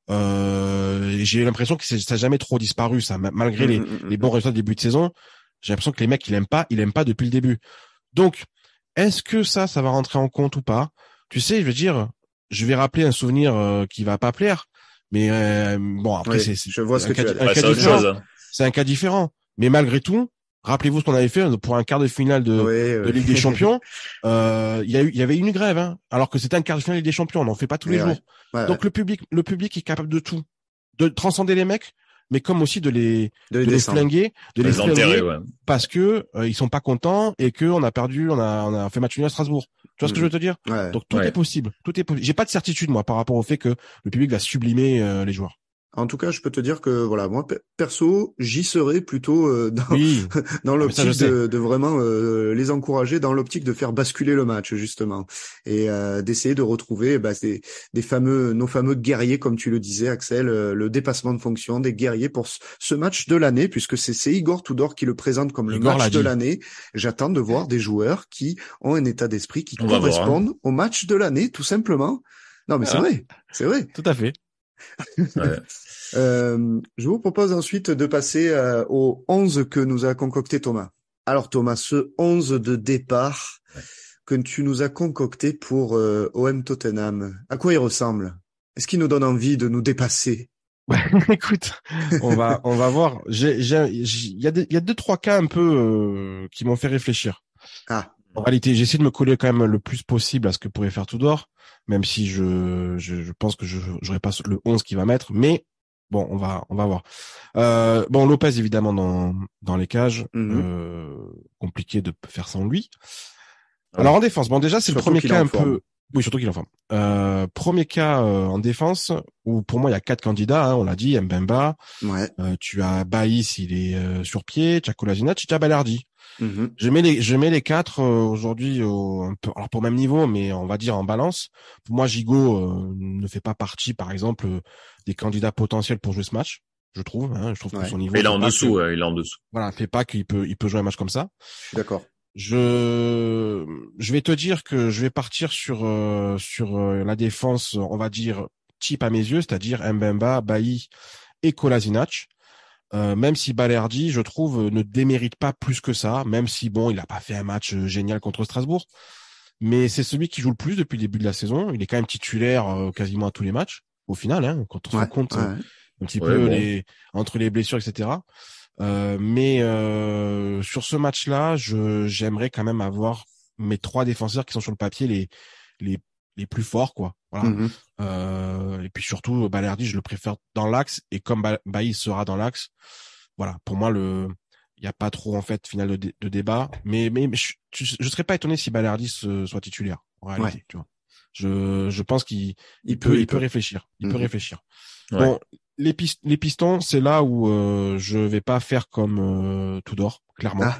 J'ai l'impression que ça n'a jamais trop disparu, ça, malgré les bons résultats de début de saison. J'ai l'impression que les mecs, il aime pas depuis le début. Donc, est-ce que ça va rentrer en compte ou pas? Tu sais, je veux dire, je vais rappeler un souvenir qui va pas plaire, mais bon, après je vois ce que tu veux dire. C'est un cas différent. Mais malgré tout, rappelez-vous ce qu'on avait fait pour un quart de finale de Ligue des Champions. Il y avait une grève, hein, alors que c'était un quart de finale de Ligue des Champions. On n'en fait pas tous les jours. Donc le public est capable de tout, de transcender les mecs, mais comme aussi de les flinguer, de les enterrer, parce que ils sont pas contents et que on a perdu, on a fait match nul à Strasbourg. Tu vois ce que je veux te dire? Donc tout est possible. J'ai pas de certitude moi par rapport au fait que le public va sublimer les joueurs. En tout cas, je peux te dire que voilà, moi perso, j'y serais plutôt dans l'optique de vraiment les encourager, dans l'optique de faire basculer le match justement, et d'essayer de retrouver nos fameux guerriers, comme tu le disais, Axel, le dépassement de fonction des guerriers pour ce match de l'année, puisque c'est Igor Tudor qui le présente comme le match de l'année. J'attends de voir des joueurs qui ont un état d'esprit qui correspondent au match de l'année, tout simplement. Non, mais c'est vrai. Tout à fait. Je vous propose ensuite de passer au 11 que nous a concocté Thomas. Alors Thomas, ce 11 de départ que tu nous as concocté pour OM Tottenham, à quoi il ressemble? Est-ce qu'il nous donne envie de nous dépasser? Écoute, on va voir. Il y a 2-3 cas un peu qui m'ont fait réfléchir. En réalité, j'essaie de me coller quand même le plus possible à ce que pourrait faire Tudor, même si je pense que j'aurais pas le 11 qu'il va mettre, mais bon, on va voir. Bon, Lopez évidemment dans les cages, compliqué de faire sans lui. Alors en défense, bon déjà c'est le premier cas un peu. Oui, surtout qu'il est en forme. Premier cas en défense où pour moi il y a 4 candidats, hein, on l'a dit, Mbemba. Tu as Bailly s'il est sur pied, tu as Kolasinac, tu as Balerdi. Je mets les 4 aujourd'hui un peu, alors pour le même niveau, mais on va dire en balance. Pour moi, Gigot ne fait pas partie, par exemple, des candidats potentiels pour jouer ce match. Je trouve, hein, que son niveau. Il est en dessous, il est en dessous. Voilà, fait pas qu'il peut jouer un match comme ça. Je suis d'accord. Je vais te dire que je vais partir sur la défense, on va dire type à mes yeux, c'est-à-dire Mbemba, Bailly et Kolasinac. Même si Balerdi, je trouve, ne démérite pas plus que ça, même si bon, il a pas fait un match génial contre Strasbourg, mais c'est celui qui joue le plus depuis le début de la saison. Il est quand même titulaire quasiment à tous les matchs, au final, hein, quand on se rend compte un petit peu entre les blessures, etc. Mais sur ce match-là, j'aimerais quand même avoir mes 3 défenseurs qui sont sur le papier les plus forts, quoi. Voilà. Et puis surtout, Balerdi, je le préfère dans l'axe, et comme Bailly sera dans l'axe, voilà. Pour moi, il y a pas trop en fait final de débat, mais je serais pas étonné si Balerdi soit titulaire en réalité. Tu vois. Je pense qu'il peut réfléchir. Il peut réfléchir. Bon, les pistons, c'est là où je vais pas faire comme Tudor, clairement.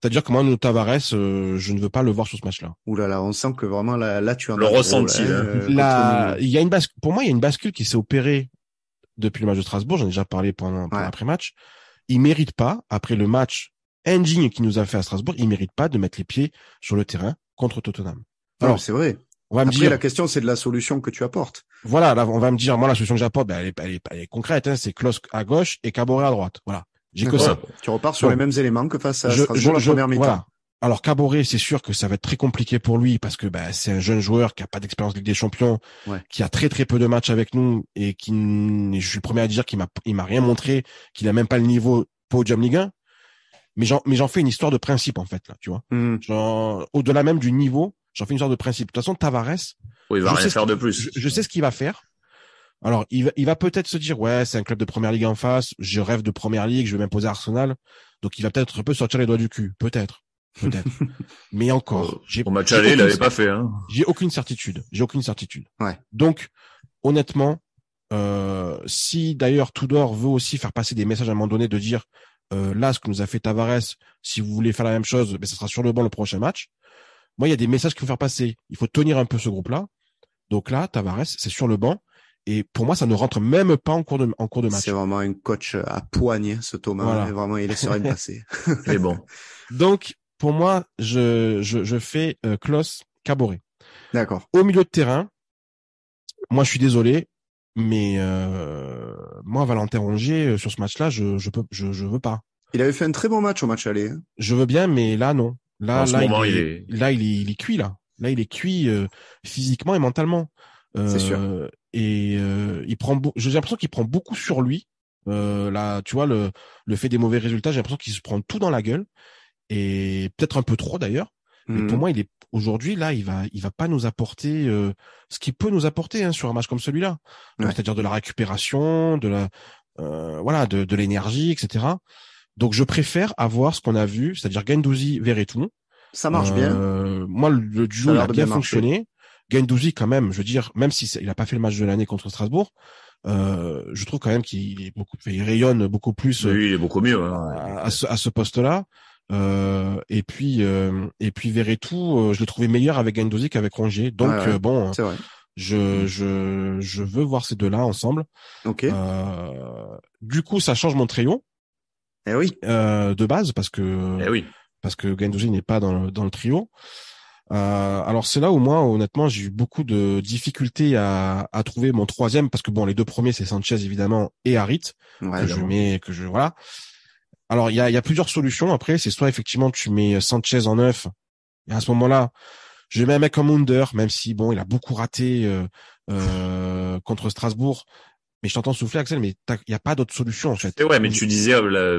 C'est-à-dire que moi, Tavares, je ne veux pas le voir sur ce match-là. Ouh là là, on sent que vraiment là tu en le as ressenti. Il y a une bascule. Pour moi, il y a une bascule qui s'est opérée depuis le match de Strasbourg. J'en ai déjà parlé pendant l'après-match. Il mérite pas, après le match indigne qu'il nous a fait à Strasbourg, il mérite pas de mettre les pieds sur le terrain contre Tottenham. Alors, c'est vrai. On va me dire, la question, c'est de la solution que tu apportes. Voilà, là, on va me dire, moi, la solution que j'apporte, elle est concrète, hein, c'est Klose à gauche et Caboret à droite. Voilà. J'ai que ça. Tu repars sur les mêmes éléments que face à Strasbourg la première mi-temps. Voilà. Alors Caboret, c'est sûr que ça va être très compliqué pour lui parce que c'est un jeune joueur qui a pas d'expérience Ligue des Champions, qui a très très peu de matchs avec nous et je suis le premier à dire qu'il m'a rien montré, qu'il a même pas le niveau podium Ligue 1. mais j'en fais une histoire de principe en fait là, tu vois. Genre au-delà même du niveau, j'en fais une histoire de principe. De toute façon, Tavares, il va rien faire de plus. Je sais ce qu'il va faire. Alors, il va peut-être se dire, ouais, c'est un club de première ligue en face, je rêve de première ligue, je vais m'imposer à Arsenal. Donc, il va peut-être un peu sortir les doigts du cul. Peut-être. Mais encore. Au match aller, il l'avait pas fait, hein. J'ai aucune certitude. Ouais. Donc, honnêtement, si d'ailleurs Tudor veut aussi faire passer des messages à un moment donné de dire, là, ce que nous a fait Tavares, si vous voulez faire la même chose, ça sera sur le banc le prochain match. Moi, il y a des messages qu'il faut faire passer. Il faut tenir un peu ce groupe-là. Donc là, Tavares, c'est sur le banc. Et pour moi, ça ne rentre même pas en cours de match. C'est vraiment un coach à poigne, ce Thomas. Voilà. Vraiment, il laisse rien passer. Et bon. Donc, pour moi, je fais Klos Caboret. D'accord. Au milieu de terrain, moi, je suis désolé, mais moi, Valentin Rongier, sur ce match-là, je veux pas. Il avait fait un très bon match au match aller. Hein. Je veux bien, mais là, non. Là, il est cuit, là. Là, il est cuit physiquement et mentalement. C'est sûr. Et j'ai l'impression qu'il prend beaucoup sur lui. Là, tu vois, le fait des mauvais résultats, j'ai l'impression qu'il se prend tout dans la gueule. Et peut-être un peu trop d'ailleurs. Mais pour moi, aujourd'hui, là, il va pas nous apporter ce qu'il peut nous apporter sur un match comme celui-là. Ouais. C'est-à-dire de la récupération, de l'énergie, etc. Donc, je préfère avoir ce qu'on a vu, c'est-à-dire Guendouzi, Verretou. Ça marche bien. Moi, le duo a bien fonctionné. Guendouzi, quand même, je veux dire, même si il a pas fait le match de l'année contre Strasbourg, je trouve quand même qu'il rayonne beaucoup plus. Oui, il est beaucoup mieux à ce poste-là. Et puis Verretou, je l'ai trouvé meilleur avec Guendouzi qu'avec Rongier. Donc bon, c'est vrai. Je veux voir ces deux-là ensemble. Ok. Du coup, ça change mon trio. Eh oui. De base parce que Guendouzi n'est pas dans le trio. Alors c'est là où moi honnêtement j'ai eu beaucoup de difficultés à trouver mon troisième parce que bon les deux premiers c'est Sanchez évidemment et Harit voilà. Alors il y a plusieurs solutions après, c'est soit effectivement tu mets Sanchez en 9 et à ce moment-là je mets un mec comme Under même si bon il a beaucoup raté contre Strasbourg. Mais je t'entends souffler, Axel, mais il n'y a pas d'autre solution, en fait. Et ouais, mais tu disais,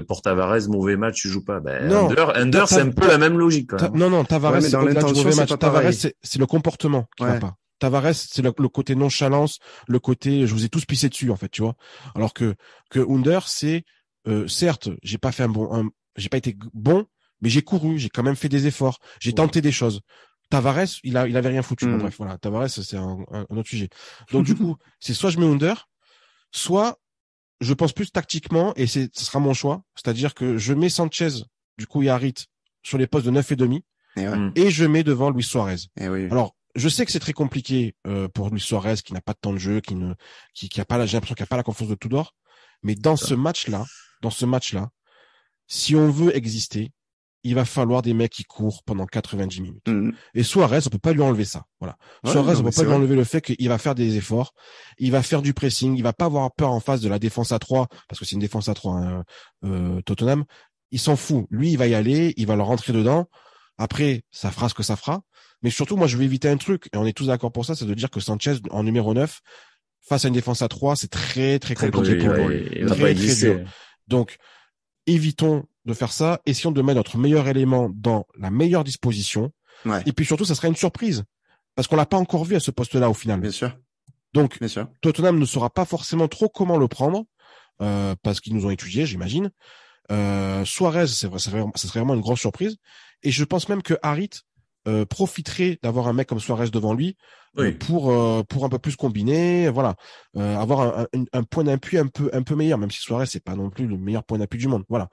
pour Tavares, mauvais match, tu joues pas. Non, Under, c'est un peu la même logique, quand même. Non, Tavares, c'est au-delà du mauvais match. Tavares, c'est le comportement qui va pas. Tavares, c'est le côté nonchalance, le côté, je vous ai tous pissé dessus, en fait, tu vois. Alors que Under, c'est, certes, j'ai pas été bon, mais j'ai couru, j'ai quand même fait des efforts, j'ai tenté des choses. Tavares, il avait rien foutu. Bon, bref, voilà. Tavares, c'est un autre sujet. Donc, du coup, c'est soit je mets Under, soit je pense plus tactiquement et ce sera mon choix, c'est-à-dire que je mets Sanchez du coup et Harit sur les postes de 9,5 et je mets devant Luis Suarez. Alors je sais que c'est très compliqué pour Luis Suarez qui n'a pas de temps de jeu, qui a pas j'ai l'impression qu'il n'a pas la confiance de Tudor, mais dans ce match-là, si on veut exister, il va falloir des mecs qui courent pendant 90 minutes. Et Suarez, on peut pas lui enlever ça. Voilà. Suarez, on peut pas lui enlever le fait qu'il va faire des efforts, il va faire du pressing, il va pas avoir peur en face de la défense à 3, parce que c'est une défense à 3, Tottenham. Il s'en fout. Lui, il va y aller, il va leur rentrer dedans. Après, ça fera ce que ça fera. Mais surtout, moi, je vais éviter un truc, et on est tous d'accord pour ça, c'est de dire que Sanchez, en numéro 9, face à une défense à 3, c'est très, très compliqué pour lui. Très, très dur. Donc, évitons de faire ça, essayons de mettre notre meilleur élément dans la meilleure disposition. Et puis surtout, ça sera une surprise. Parce qu'on l'a pas encore vu à ce poste-là au final. Bien sûr. Donc, Tottenham ne saura pas forcément trop comment le prendre, parce qu'ils nous ont étudié, j'imagine. Suarez, ça serait vraiment une grosse surprise. Et je pense même que Harit profiterait d'avoir un mec comme Suarez devant lui pour un peu plus combiner, voilà, avoir un point d'appui un peu meilleur, même si Suarez c'est pas non plus le meilleur point d'appui du monde, voilà.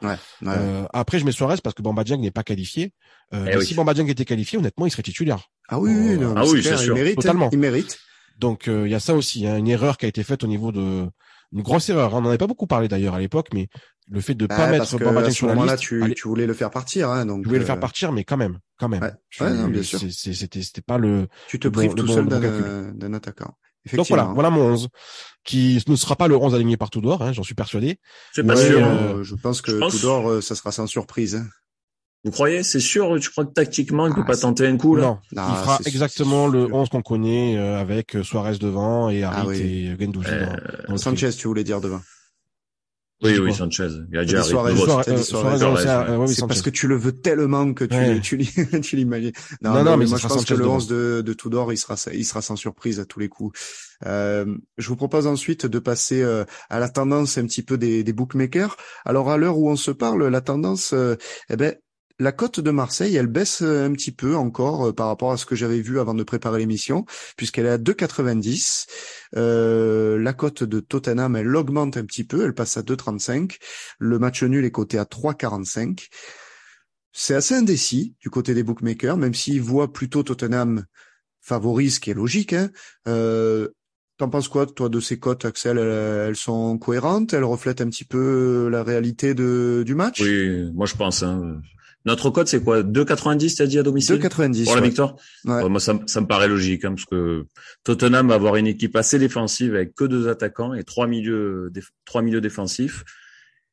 Après je mets Suarez parce que Bamba Dieng n'est pas qualifié. Si Bamba Dieng était qualifié, honnêtement, il serait titulaire. C'est sûr. Il mérite totalement. Il mérite. Donc il y a ça aussi, une erreur qui a été faite au niveau de une grosse erreur. On n'en avait pas beaucoup parlé d'ailleurs à l'époque, mais le fait de pas mettre Bamba Dieng sur la liste, tu voulais le faire partir, donc. Je voulais le faire partir, mais quand même. Non, bien sûr. C'était pas le. Tu te prives tout seul d'un attaquant. Donc voilà mon 11, qui ne sera pas le 11 aligné par Tudor, j'en suis persuadé. C'est pas sûr. Je pense que Tudor, ça sera sans surprise. Vous croyez? C'est sûr? Tu crois que tactiquement, il peut pas tenter un coup, là? Non. Il fera exactement le 11 qu'on connaît, avec Suarez devant et Harit et Guendouzi dans Sanchez, tu voulais dire devant. Oui, Sanchez. Il a déjà Suarez, c'est parce que tu le veux tellement que tu l'imagines. Non, mais moi je pense que le 11 de Tudor, il sera sans surprise à tous les coups. Je vous propose ensuite de passer à la tendance un petit peu des bookmakers. Alors à l'heure où on se parle, la tendance, la cote de Marseille, elle baisse un petit peu encore par rapport à ce que j'avais vu avant de préparer l'émission, puisqu'elle est à 2,90. La cote de Tottenham, elle augmente un petit peu, elle passe à 2,35. Le match nul est coté à 3,45. C'est assez indécis du côté des bookmakers, même s'ils voient plutôt Tottenham favori, ce qui est logique. T'en penses quoi, toi, de ces cotes, Axel? Elles sont cohérentes? Elles reflètent un petit peu la réalité du match? Oui, moi je pense. Notre cote, c'est quoi? 2,90, t'as dit, à domicile? 2,90. Pour la victoire? Ouais. Moi, ça me paraît logique, parce que Tottenham va avoir une équipe assez défensive avec que 2 attaquants et 3 milieux défensifs.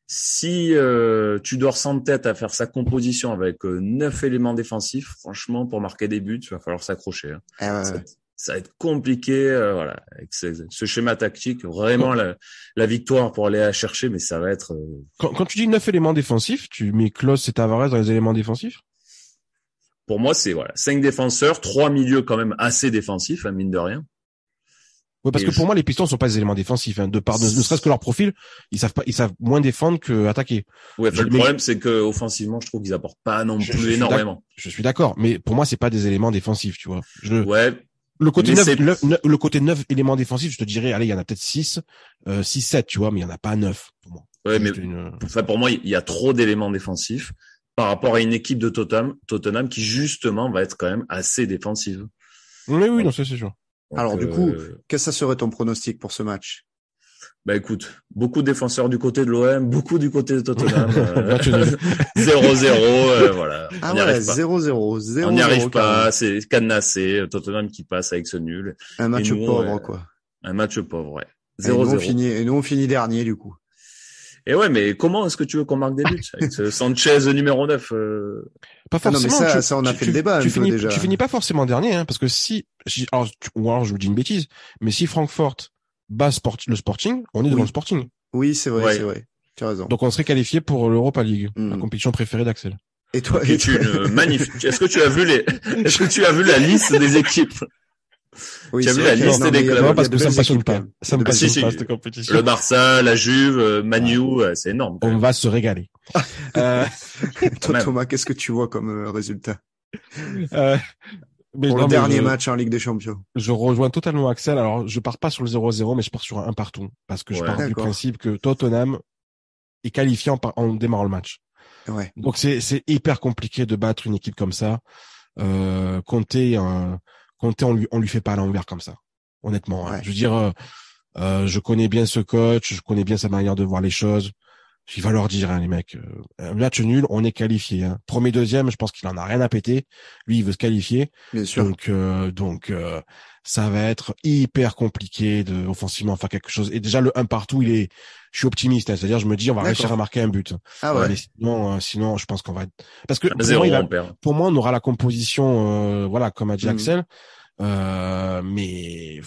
Si Tudor s'entête à faire sa composition avec 9 éléments défensifs, franchement, pour marquer des buts, il va falloir s'accrocher. Ça va être compliqué, voilà, avec ce schéma tactique. Vraiment, la victoire pour aller la chercher, mais ça va être. Quand tu dis 9 éléments défensifs, tu mets Klose et Tavares dans les éléments défensifs? Pour moi, c'est 5 défenseurs, 3 milieux quand même assez défensifs, mine de rien. Oui, parce que pour moi, les Pistons ne sont pas des éléments défensifs, de par ne serait-ce que leur profil, ils savent moins défendre que attaquer. Ouais, le problème, c'est que offensivement, je trouve qu'ils apportent pas non plus énormément. Je suis d'accord, mais pour moi, c'est pas des éléments défensifs, tu vois. Ouais. Le côté 9 éléments défensifs, je te dirais, allez, il y en a peut-être 6, 7, tu vois, mais il y en a pas 9, pour moi. Ouais, mais pour moi, il y a trop d'éléments défensifs par rapport à une équipe de Tottenham qui, justement, va être quand même assez défensive. Oui, non, c'est sûr. Donc, alors, du coup, qu'est-ce que ça serait ton pronostic pour ce match? Bah écoute, beaucoup de défenseurs du côté de l'OM, beaucoup du côté de Tottenham. 0-0, voilà. Ah ouais, 0-0. On n'y arrive pas, c'est cadenassé, Tottenham qui passe avec ce nul. Un match pauvre, quoi. Un match pauvre, ouais. 0-0. Et nous, on finit dernier, du coup. Et ouais, mais comment est-ce que tu veux qu'on marque des buts avec ce Sanchez numéro 9 Pas forcément. Non, mais ça on a fait le débat un peu déjà. Tu finis pas forcément dernier, parce que alors je vous dis une bêtise, mais si Francfort bat le Sporting, on est devant le Sporting. Oui, c'est vrai, c'est vrai. Tu as raison. Donc on serait qualifié pour l'Europa League, la compétition préférée d'Axel. Et toi, magnifique. Est-ce que tu as vu la liste des équipes? Oui, tu as vu la liste des clubs? Non, parce que ça me passionne pas. Ça me passionne pas, cette compétition. Le Barça, la Juve, Manu, c'est énorme. On va se régaler. Toi, Thomas, qu'est-ce que tu vois comme résultat? Pour le dernier match en Ligue des Champions. Je rejoins totalement Axel. Alors, je pars pas sur le 0-0, mais je pars sur un partout. Parce que je pars du principe que Tottenham est qualifié en démarrant le match. Ouais. Donc, c'est hyper compliqué de battre une équipe comme ça. Conte, on lui fait pas à l'envers comme ça. Honnêtement. Ouais. Je veux dire, je connais bien ce coach, je connais bien sa manière de voir les choses. Il va leur dire, les mecs, un match nul, on est qualifié. Premier, deuxième, je pense qu'il en a rien à péter. Lui, il veut se qualifier. Bien sûr. Donc, ça va être hyper compliqué de offensivement faire quelque chose. Et déjà, le 1 partout, je suis optimiste. C'est-à-dire, je me dis, on va réussir à marquer un but. Ah ouais. Mais sinon, je pense qu'on va parce que pour moi, on aura la composition, comme a dit Axel. Mais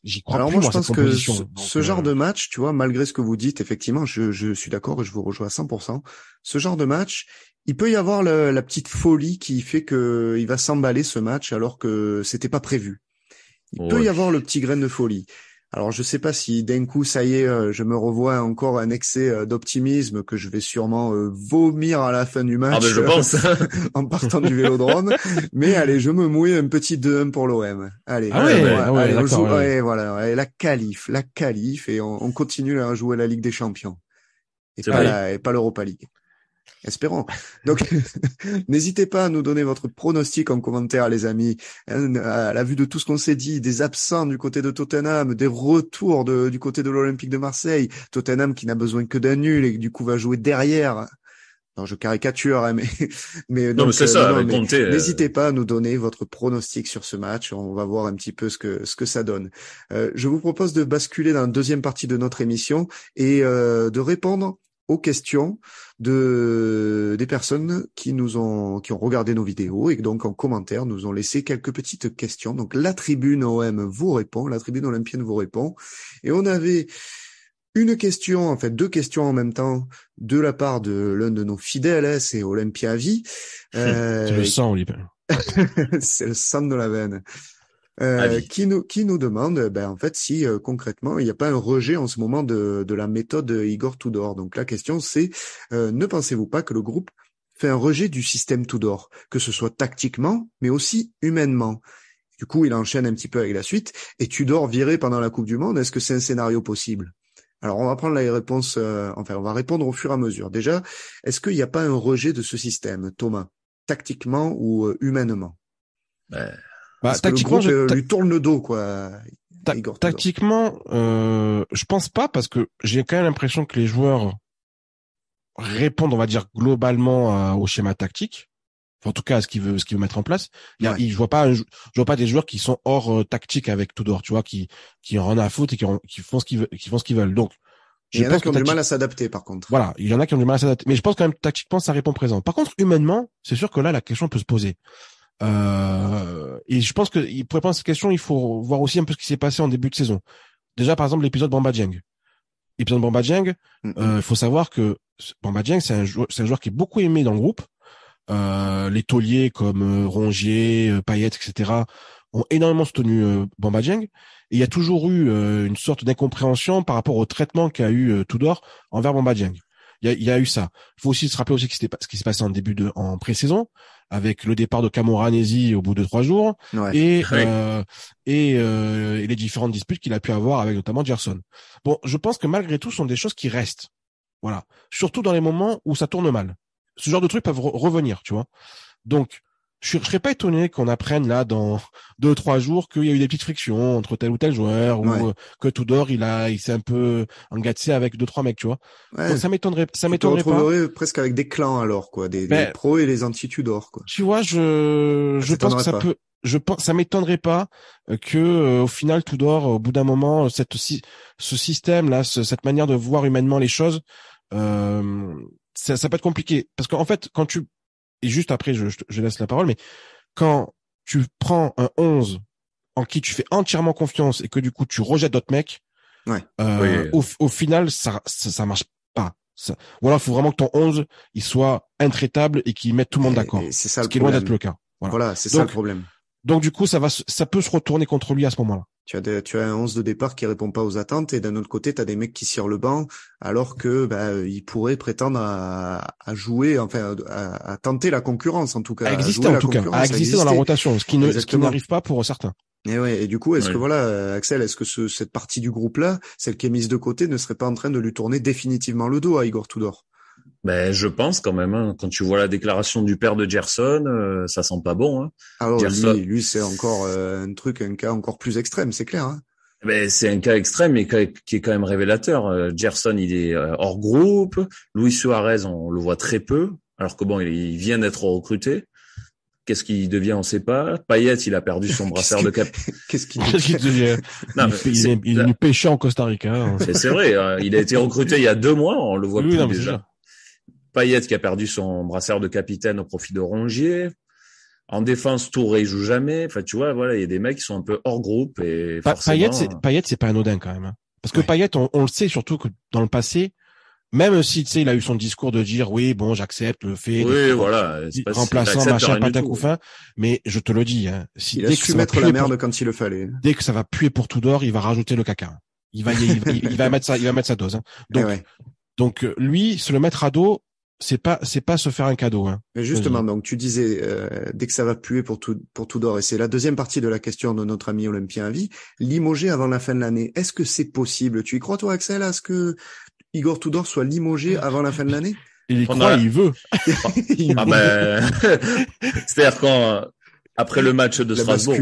j'y crois plus, moi, je pense que ce genre de match, tu vois, malgré ce que vous dites, effectivement, je suis d'accord et je vous rejoins à 100%. Ce genre de match, il peut y avoir la petite folie qui fait que il va s'emballer ce match alors que c'était pas prévu. Il peut y avoir le petit grain de folie. Alors, je sais pas si d'un coup, ça y est, je me revois encore un excès d'optimisme que je vais sûrement vomir à la fin du match. Ah ben, je pense. En partant du Vélodrome. Mais allez, je me mouille un petit 2-1 pour l'OM. Allez. Allez, on joue, voilà, la qualif, et on continue à jouer la Ligue des Champions. Et pas l'Europa League. Espérons. Donc, n'hésitez pas à nous donner votre pronostic en commentaire, les amis. À la vue de tout ce qu'on s'est dit, des absents du côté de Tottenham, des retours du côté de l'Olympique de Marseille. Tottenham qui n'a besoin que d'un nul et qui du coup va jouer derrière. Non, je caricature, mais donc, c'est ça. N'hésitez pas à nous donner votre pronostic sur ce match. On va voir un petit peu ce que ça donne. Je vous propose de basculer dans la deuxième partie de notre émission et de répondre aux questions des personnes qui ont regardé nos vidéos et donc en commentaire nous ont laissé quelques petites questions. Donc la tribune OM vous répond, la tribune olympienne vous répond. Et on avait Une question, en fait, deux questions en même temps, de la part de l'un de nos fidèles, hein, c'est Olympia Vie. C'est le sang, Olivier. C'est le sang de la veine. Avis. Qui nous demande, en fait, si concrètement, il n'y a pas un rejet en ce moment de la méthode Igor Tudor. Donc la question, c'est, ne pensez-vous pas que le groupe fait un rejet du système Tudor, que ce soit tactiquement, mais aussi humainement? Du coup, il enchaîne un petit peu avec la suite. Et Tudor viré pendant la Coupe du Monde, est-ce que c'est un scénario possible? Alors, on va prendre les réponses, on va répondre au fur et à mesure. Déjà, est-ce qu'il n'y a pas un rejet de ce système, Thomas, tactiquement ou humainement? Ouais. Parce que le groupe lui tourne le dos, quoi. Igor Tudor. Tactiquement, je pense pas, parce que j'ai quand même l'impression que les joueurs répondent, on va dire, globalement au schéma tactique. Enfin, en tout cas, à ce qu'il veut mettre en place. Je vois pas des joueurs qui sont hors tactique avec Tudor, tu vois, qui en rien à foutre et qui font ce qu'ils veulent. Donc, il y en a qui ont du mal à s'adapter, par contre. Voilà, il y en a qui ont du mal à s'adapter. Mais je pense quand même tactiquement, ça répond présent. Par contre, humainement, c'est sûr que là, la question peut se poser. Et je pense que pour répondre à cette question, il faut voir aussi un peu ce qui s'est passé en début de saison. Déjà, par exemple, l'épisode Bamba Dieng. L'épisode Bamba Dieng, il faut savoir que Bamba Dieng, c'est un joueur qui est beaucoup aimé dans le groupe. Les tauliers comme Rongier, Payet, etc. ont énormément soutenu Bamba Dieng. Et il y a toujours eu une sorte d'incompréhension par rapport au traitement qu'a eu Tudor envers Bamba Dieng. Il y a eu ça. Il faut aussi se rappeler aussi ce qui s'est passé en pré-saison, avec le départ de Camoranesi au bout de 3 jours, et les différentes disputes qu'il a pu avoir avec notamment Gerson. Bon, je pense que malgré tout, ce sont des choses qui restent. Voilà. Surtout dans les moments où ça tourne mal. Ce genre de trucs peuvent revenir, tu vois. Donc, je serais pas étonné qu'on apprenne là dans 2-3 jours qu'il y a eu des petites frictions entre tel ou tel joueur, ou que Tudor il s'est un peu engagé avec 2-3 mecs, tu vois. Ouais. Donc ça m'étonnerait pas. Tu te retrouverais presque avec des clans alors, quoi, des pros et les anti-Tudor, quoi. Tu vois, je pense que ça peut. Ça m'étonnerait pas que au final Tudor, au bout d'un moment, ce système là, cette manière de voir humainement les choses, ça peut être compliqué, parce qu'en fait, et juste après, je laisse la parole, mais quand tu prends un 11 en qui tu fais entièrement confiance et que du coup tu rejettes d'autres mecs, au final, ça marche pas. Ou alors, il faut vraiment que ton 11, il soit intraitable et qu'il mette tout le monde d'accord. C'est ça, ce qui est loin d'être le cas. Voilà, c'est ça le problème. Donc, du coup, ça peut se retourner contre lui à ce moment-là. Tu as un 11 de départ qui répond pas aux attentes, et d'un autre côté, tu as des mecs qui cirent le banc, alors que ils pourraient prétendre à jouer, enfin à tenter la concurrence, en tout cas. À exister dans la rotation, ce qui n'arrive pas pour certains. Et du coup, est-ce que voilà, Axel, est-ce que cette partie du groupe-là, celle qui est mise de côté, ne serait pas en train de lui tourner définitivement le dos à Igor Tudor? Je pense quand même, hein. Quand tu vois la déclaration du père de Gerson, ça sent pas bon, hein. Alors lui c'est encore un cas encore plus extrême, c'est clair, hein. C'est un cas extrême, mais qui est quand même révélateur. Gerson, il est hors groupe. Luis Suarez, on le voit très peu, alors que bon, il vient d'être recruté. Qu'est-ce qu'il devient, on sait pas. Payet, il a perdu son brassard de cap. Qu'est-ce qu'il devient? Il est pêché en Costa Rica. Hein. C'est vrai. Il a été recruté il y a 2 mois. On le voit plus déjà. Payet qui a perdu son brassard de capitaine au profit de Rongier. En défense, Touré, il joue jamais. Enfin, tu vois, voilà, il y a des mecs qui sont un peu hors groupe et forcément. Payet, c'est pas anodin quand même. Hein. Parce que Payet, on le sait surtout que dans le passé, même si, tu sais, il a eu son discours de dire, oui, bon, j'accepte le fait de remplaçant machin, patin couffin, mais je te le dis, hein, il a su mettre la merde quand il le fallait. Dès que ça va puer pour Tudor, il va rajouter le caca. Il va mettre sa dose, hein. Donc, lui, se le mettre à dos, c'est pas se faire un cadeau, hein. Mais justement, donc tu disais dès que ça va puer pour Tudor, et c'est la deuxième partie de la question de notre ami Olympien Avis, limogé avant la fin de l'année. Est-ce que c'est possible? Tu y crois toi, Axel, à ce que Igor Tudor soit limogé avant la fin de l'année? Il y croit, il veut. C'est-à-dire après le match de Strasbourg,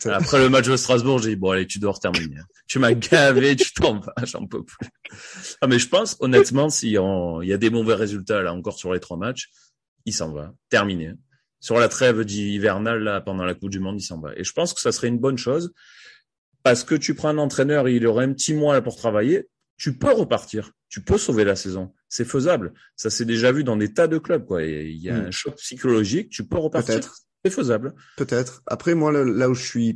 après le match de Strasbourg, j'ai dit bon allez, Tudor termine. Tu m'as gavé, tu t'en vas, j'en peux plus. Mais je pense honnêtement, s'il y a des mauvais résultats là encore sur les 3 matchs, il s'en va, terminé. Sur la trêve hivernale là pendant la Coupe du Monde, il s'en va. Et je pense que ça serait une bonne chose parce que tu prends un entraîneur, il aurait un petit mois là pour travailler, tu peux repartir, tu peux sauver la saison, c'est faisable. Ça s'est déjà vu dans des tas de clubs quoi. Il y a un choc psychologique, tu peux repartir. Peut-être. C'est faisable. Peut-être. Après, moi, là où je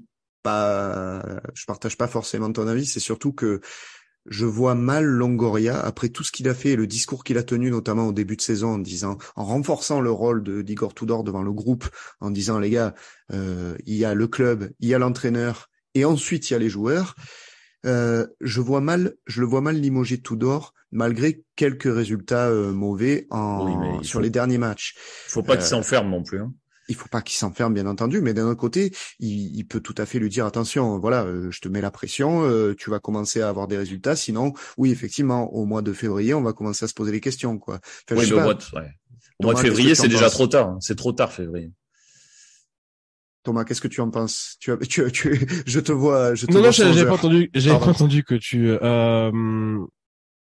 partage pas forcément ton avis, c'est surtout que je vois mal Longoria, après tout ce qu'il a fait et le discours qu'il a tenu, notamment au début de saison, en renforçant le rôle d'Igor Tudor devant le groupe, en disant, les gars, il y a le club, il y a l'entraîneur, et ensuite il y a les joueurs. Je le vois mal limoger Tudor, malgré quelques résultats mauvais sur les derniers matchs. Faut pas qu'il s'enferme non plus. Hein. Il faut pas qu'il s'enferme, bien entendu, mais d'un autre côté, il peut tout à fait lui dire, attention, voilà, je te mets la pression, tu vas commencer à avoir des résultats, sinon, oui, effectivement, au mois de février, on va commencer à se poser les questions, quoi. Enfin, oui, mais au mois de février, c'est déjà trop tard. Hein. C'est trop tard, février. Thomas, qu'est-ce que tu en penses? Je te vois. Non, j'avais pas entendu que tu.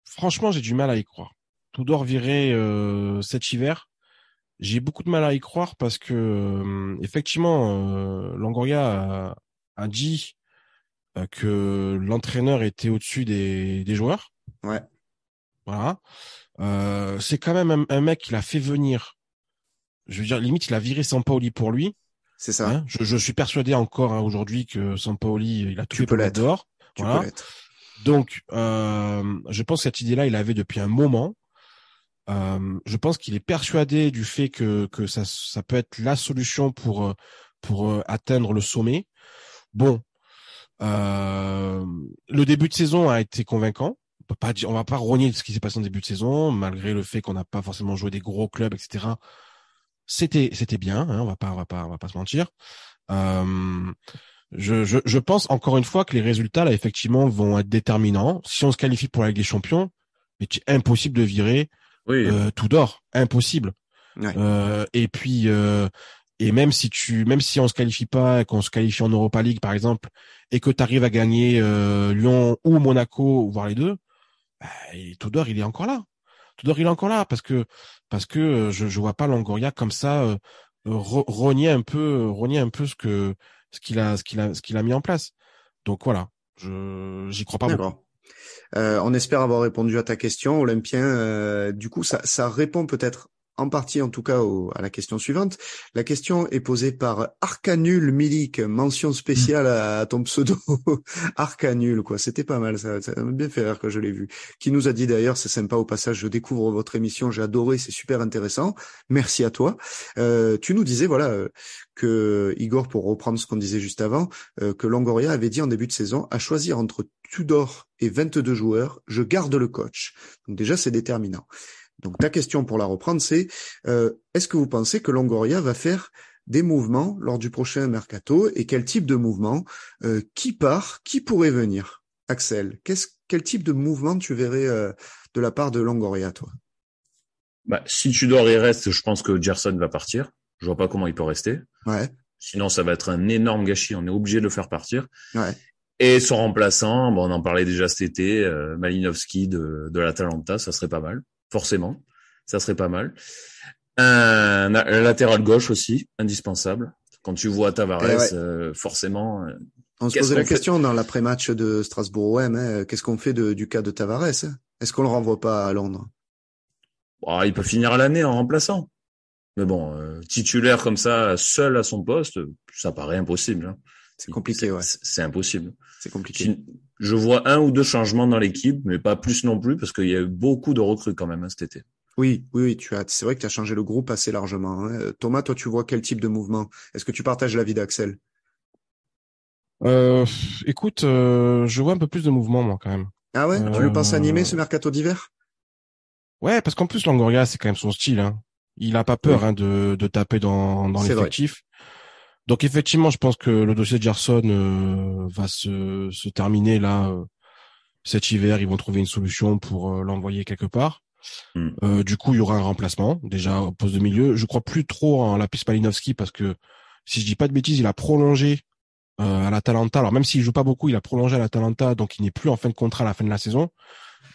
Franchement, j'ai du mal à y croire. Tudor viré cet hiver. J'ai beaucoup de mal à y croire parce que effectivement, Longoria a dit que l'entraîneur était au-dessus des joueurs. Ouais. Voilà. C'est quand même un mec qu'il a fait venir. Je veux dire, limite, il a viré Sampaoli pour lui. C'est ça. Hein, je suis persuadé encore aujourd'hui que Sampaoli, il a tout fait pour mettre dehors. Tu peux l'être. Donc, je pense que cette idée-là, il l'avait depuis un moment. Je pense qu'il est persuadé du fait que ça peut être la solution pour atteindre le sommet. Bon, le début de saison a été convaincant. On va pas rogner de ce qui s'est passé en début de saison, malgré le fait qu'on n'a pas forcément joué des gros clubs, etc. C'était bien, hein, on va pas se mentir. Je pense encore une fois que les résultats là effectivement vont être déterminants. Si on se qualifie pour la Ligue des Champions, c'est impossible de virer Tudor, impossible. Ouais. Et puis et même si on se qualifie pas, qu'on se qualifie en Europa League par exemple, et que tu arrives à gagner Lyon ou Monaco, voire les deux, Tudor il est encore là. Tudor il est encore là parce que je vois pas Longoria comme ça rogner un peu ce qu'il a mis en place. Donc voilà, j'y crois pas beaucoup. On espère avoir répondu à ta question, Olympien. Du coup, ça répond peut-être en partie, en tout cas, à la question suivante. La question est posée par Arcanul Milik, mention spéciale à ton pseudo. Arcanul, quoi. C'était pas mal, ça m'a bien fait rire quand je l'ai vu. Qui nous a dit d'ailleurs, c'est sympa au passage, je découvre votre émission, j'ai adoré, c'est super intéressant. Merci à toi. Tu nous disais, voilà, que Igor, pour reprendre ce qu'on disait juste avant, que Longoria avait dit en début de saison, à choisir entre Tudor et 22 joueurs, je garde le coach. Donc déjà, c'est déterminant. Donc ta question pour la reprendre, c'est est-ce que vous pensez que Longoria va faire des mouvements lors du prochain mercato et quel type de mouvement, qui part, qui pourrait venir? Axel, quel type de mouvement tu verrais de la part de Longoria, toi? Si Tudor y reste, je pense que Gerson va partir. Je vois pas comment il peut rester. Ouais. Sinon, ça va être un énorme gâchis. On est obligé de le faire partir. Ouais. Et son remplaçant, on en parlait déjà cet été, Malinowski de l'Atalanta, ça serait pas mal. Forcément, ça serait pas mal. Un latéral gauche aussi, indispensable. Quand tu vois Tavares, forcément. On se posait la question dans l'après-match de Strasbourg-OM, hein, qu'est-ce qu'on fait du cas de Tavares? Est-ce qu'on le renvoie pas à Londres? Il peut finir l'année en remplaçant. Mais bon, titulaire comme ça, seul à son poste, ça paraît impossible. Hein. C'est compliqué, ouais. C'est impossible. C'est compliqué. Je vois 1 ou 2 changements dans l'équipe, mais pas plus non plus, parce qu'il y a eu beaucoup de recrues quand même cet été. Oui, c'est vrai que tu as changé le groupe assez largement. Hein. Thomas, toi, tu vois quel type de mouvement? Est-ce que tu partages l'avis d'Axel? Écoute, je vois un peu plus de mouvement, moi, quand même. Ah ouais? Tu le penses animer ce mercato d'hiver? Ouais, parce qu'en plus, Longoria, c'est quand même son style. Hein. Il a pas peur de taper dans l'effectif. Donc effectivement, je pense que le dossier de Gerson va se terminer là cet hiver. Ils vont trouver une solution pour l'envoyer quelque part. Du coup, il y aura un remplacement déjà au poste de milieu. Je crois plus trop en Lapis Malinowski parce que si je dis pas de bêtises, il a prolongé à l'Atalanta. Alors même s'il joue pas beaucoup, il a prolongé à l'Atalanta, donc il n'est plus en fin de contrat à la fin de la saison.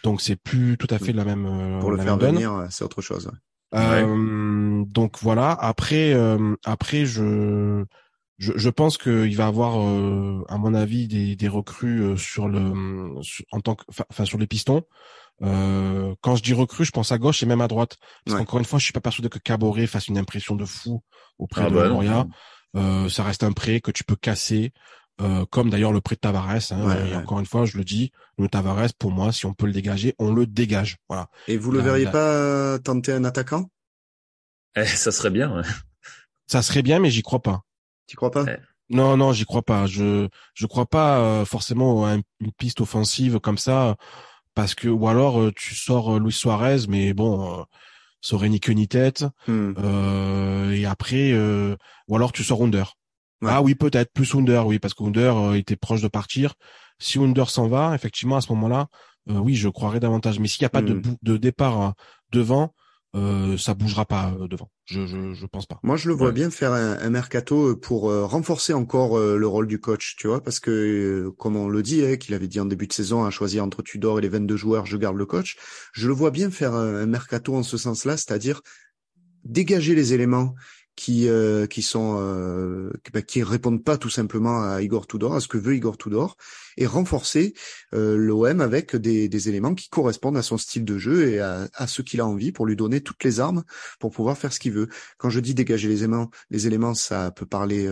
Donc c'est plus tout à fait la même. Pour le faire venir, c'est autre chose. Donc voilà. Après, je pense qu'il va avoir, à mon avis, des recrues sur les pistons. Quand je dis recrue, je pense à gauche et même à droite. Parce qu'encore une fois, je suis pas persuadé que Caboret fasse une impression de fou auprès de Longoria. Ça reste un prêt que tu peux casser. comme d'ailleurs le prêt de Tavares. Et encore une fois, je le dis, le Tavares, pour moi, si on peut le dégager, on le dégage. Voilà. Et vous le verriez pas tenter un attaquant? Ça serait bien. Ouais. Ça serait bien, mais j'y crois pas. Tu crois pas? Non, j'y crois pas. Je crois pas forcément à une piste offensive comme ça, parce que ou alors tu sors Luis Suarez, mais bon, ça aurait ni queue ni tête. Et après, ou alors tu sors Under. Ouais. Ah oui, peut-être plus Under, oui, parce que Under était proche de partir. Si Under s'en va, effectivement, à ce moment-là, oui, je croirais davantage. Mais s'il n'y a pas de départ devant, ça bougera pas devant. Je pense pas. Moi, je le vois bien faire un mercato pour renforcer encore le rôle du coach, tu vois, parce que comme on le dit, qu'il avait dit en début de saison, à choisir entre Tudor et les 22 joueurs, je garde le coach. Je le vois bien faire un mercato en ce sens-là, c'est-à-dire dégager les éléments qui répondent pas tout simplement à Igor Tudor, à ce que veut Igor Tudor, et renforcer l'OM avec des éléments qui correspondent à son style de jeu et à ce qu'il a envie, pour lui donner toutes les armes pour pouvoir faire ce qu'il veut. Quand je dis dégager les éléments, ça peut parler,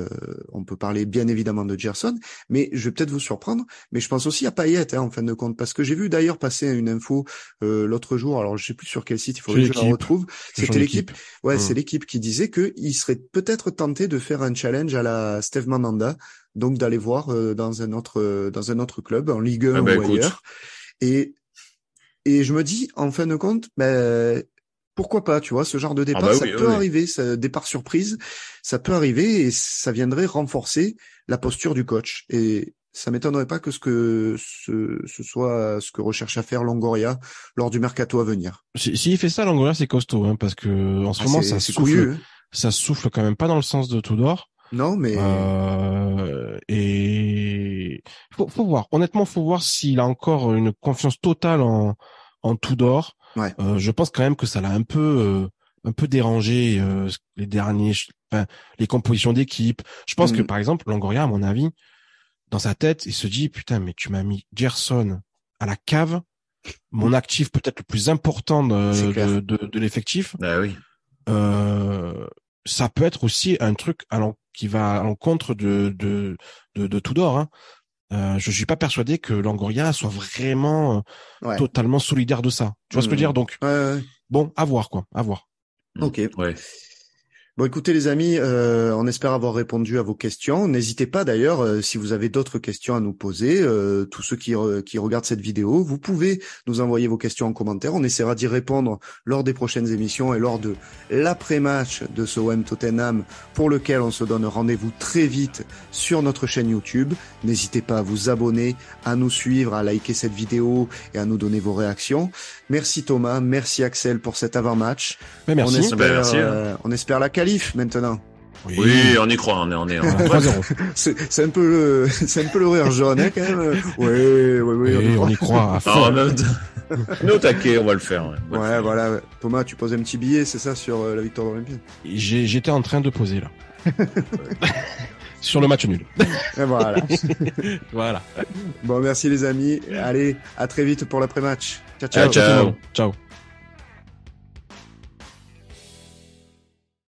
on peut parler bien évidemment de Gerson, mais je vais peut-être vous surprendre, mais je pense aussi à Payet, en fin de compte, parce que j'ai vu d'ailleurs passer une info l'autre jour, alors je sais plus sur quel site, il faudrait que je la retrouve. C'était l'équipe. Ouais, c'est l'équipe qui disait qu'il serait peut-être tenté de faire un challenge à la Steve Mandanda, donc d'aller voir dans un autre club, en Ligue 1 ou ailleurs. Et je me dis, en fin de compte, pourquoi pas, tu vois, ce genre de départ, ça peut arriver, ce départ surprise, ça peut arriver, et ça viendrait renforcer la posture du coach. Et ça m'étonnerait pas que ce soit ce que recherche à faire Longoria lors du mercato à venir. S'il fait ça, Longoria, c'est costaud, parce que en ce moment, ça souffle. Couillu, ça souffle quand même pas dans le sens de Tudor. Non, mais et faut voir. Honnêtement, faut voir s'il a encore une confiance totale en Tudor. Ouais. Je pense quand même que ça l'a un peu dérangé les compositions d'équipe. Je pense que par exemple, Longoria, à mon avis, dans sa tête, il se dit putain, mais tu m'as mis Gerson à la cave, mon actif peut-être le plus important de l'effectif. Ah oui. Ça peut être aussi un truc qui va à l'encontre de Tudor. Je suis pas persuadé que Longoria soit vraiment totalement solidaire de ça. Tu vois ce que je veux dire? Donc bon, à voir quoi, à voir. Ok. Ouais. Bon, écoutez les amis, on espère avoir répondu à vos questions. N'hésitez pas d'ailleurs, si vous avez d'autres questions à nous poser, tous ceux qui regardent cette vidéo, vous pouvez nous envoyer vos questions en commentaire. On essaiera d'y répondre lors des prochaines émissions et lors de l'après-match de ce OM Tottenham, pour lequel on se donne rendez-vous très vite sur notre chaîne YouTube. N'hésitez pas à vous abonner, à nous suivre, à liker cette vidéo et à nous donner vos réactions. Merci Thomas, merci Axel pour cet avant-match. Mais merci. On espère la qualif maintenant. Oui, on y croit, on est 3-0. C'est un peu le rire jaune, quand même. Oui, on y croit à fond. Nous taquet, on va le faire. Ouais, voilà. Thomas, tu poses un petit billet, c'est ça, sur la victoire olympienne? J'étais en train de poser, là. Sur le match nul. Et voilà. Voilà. Bon, merci les amis. Allez, à très vite pour l'après-match. Ciao. Ciao.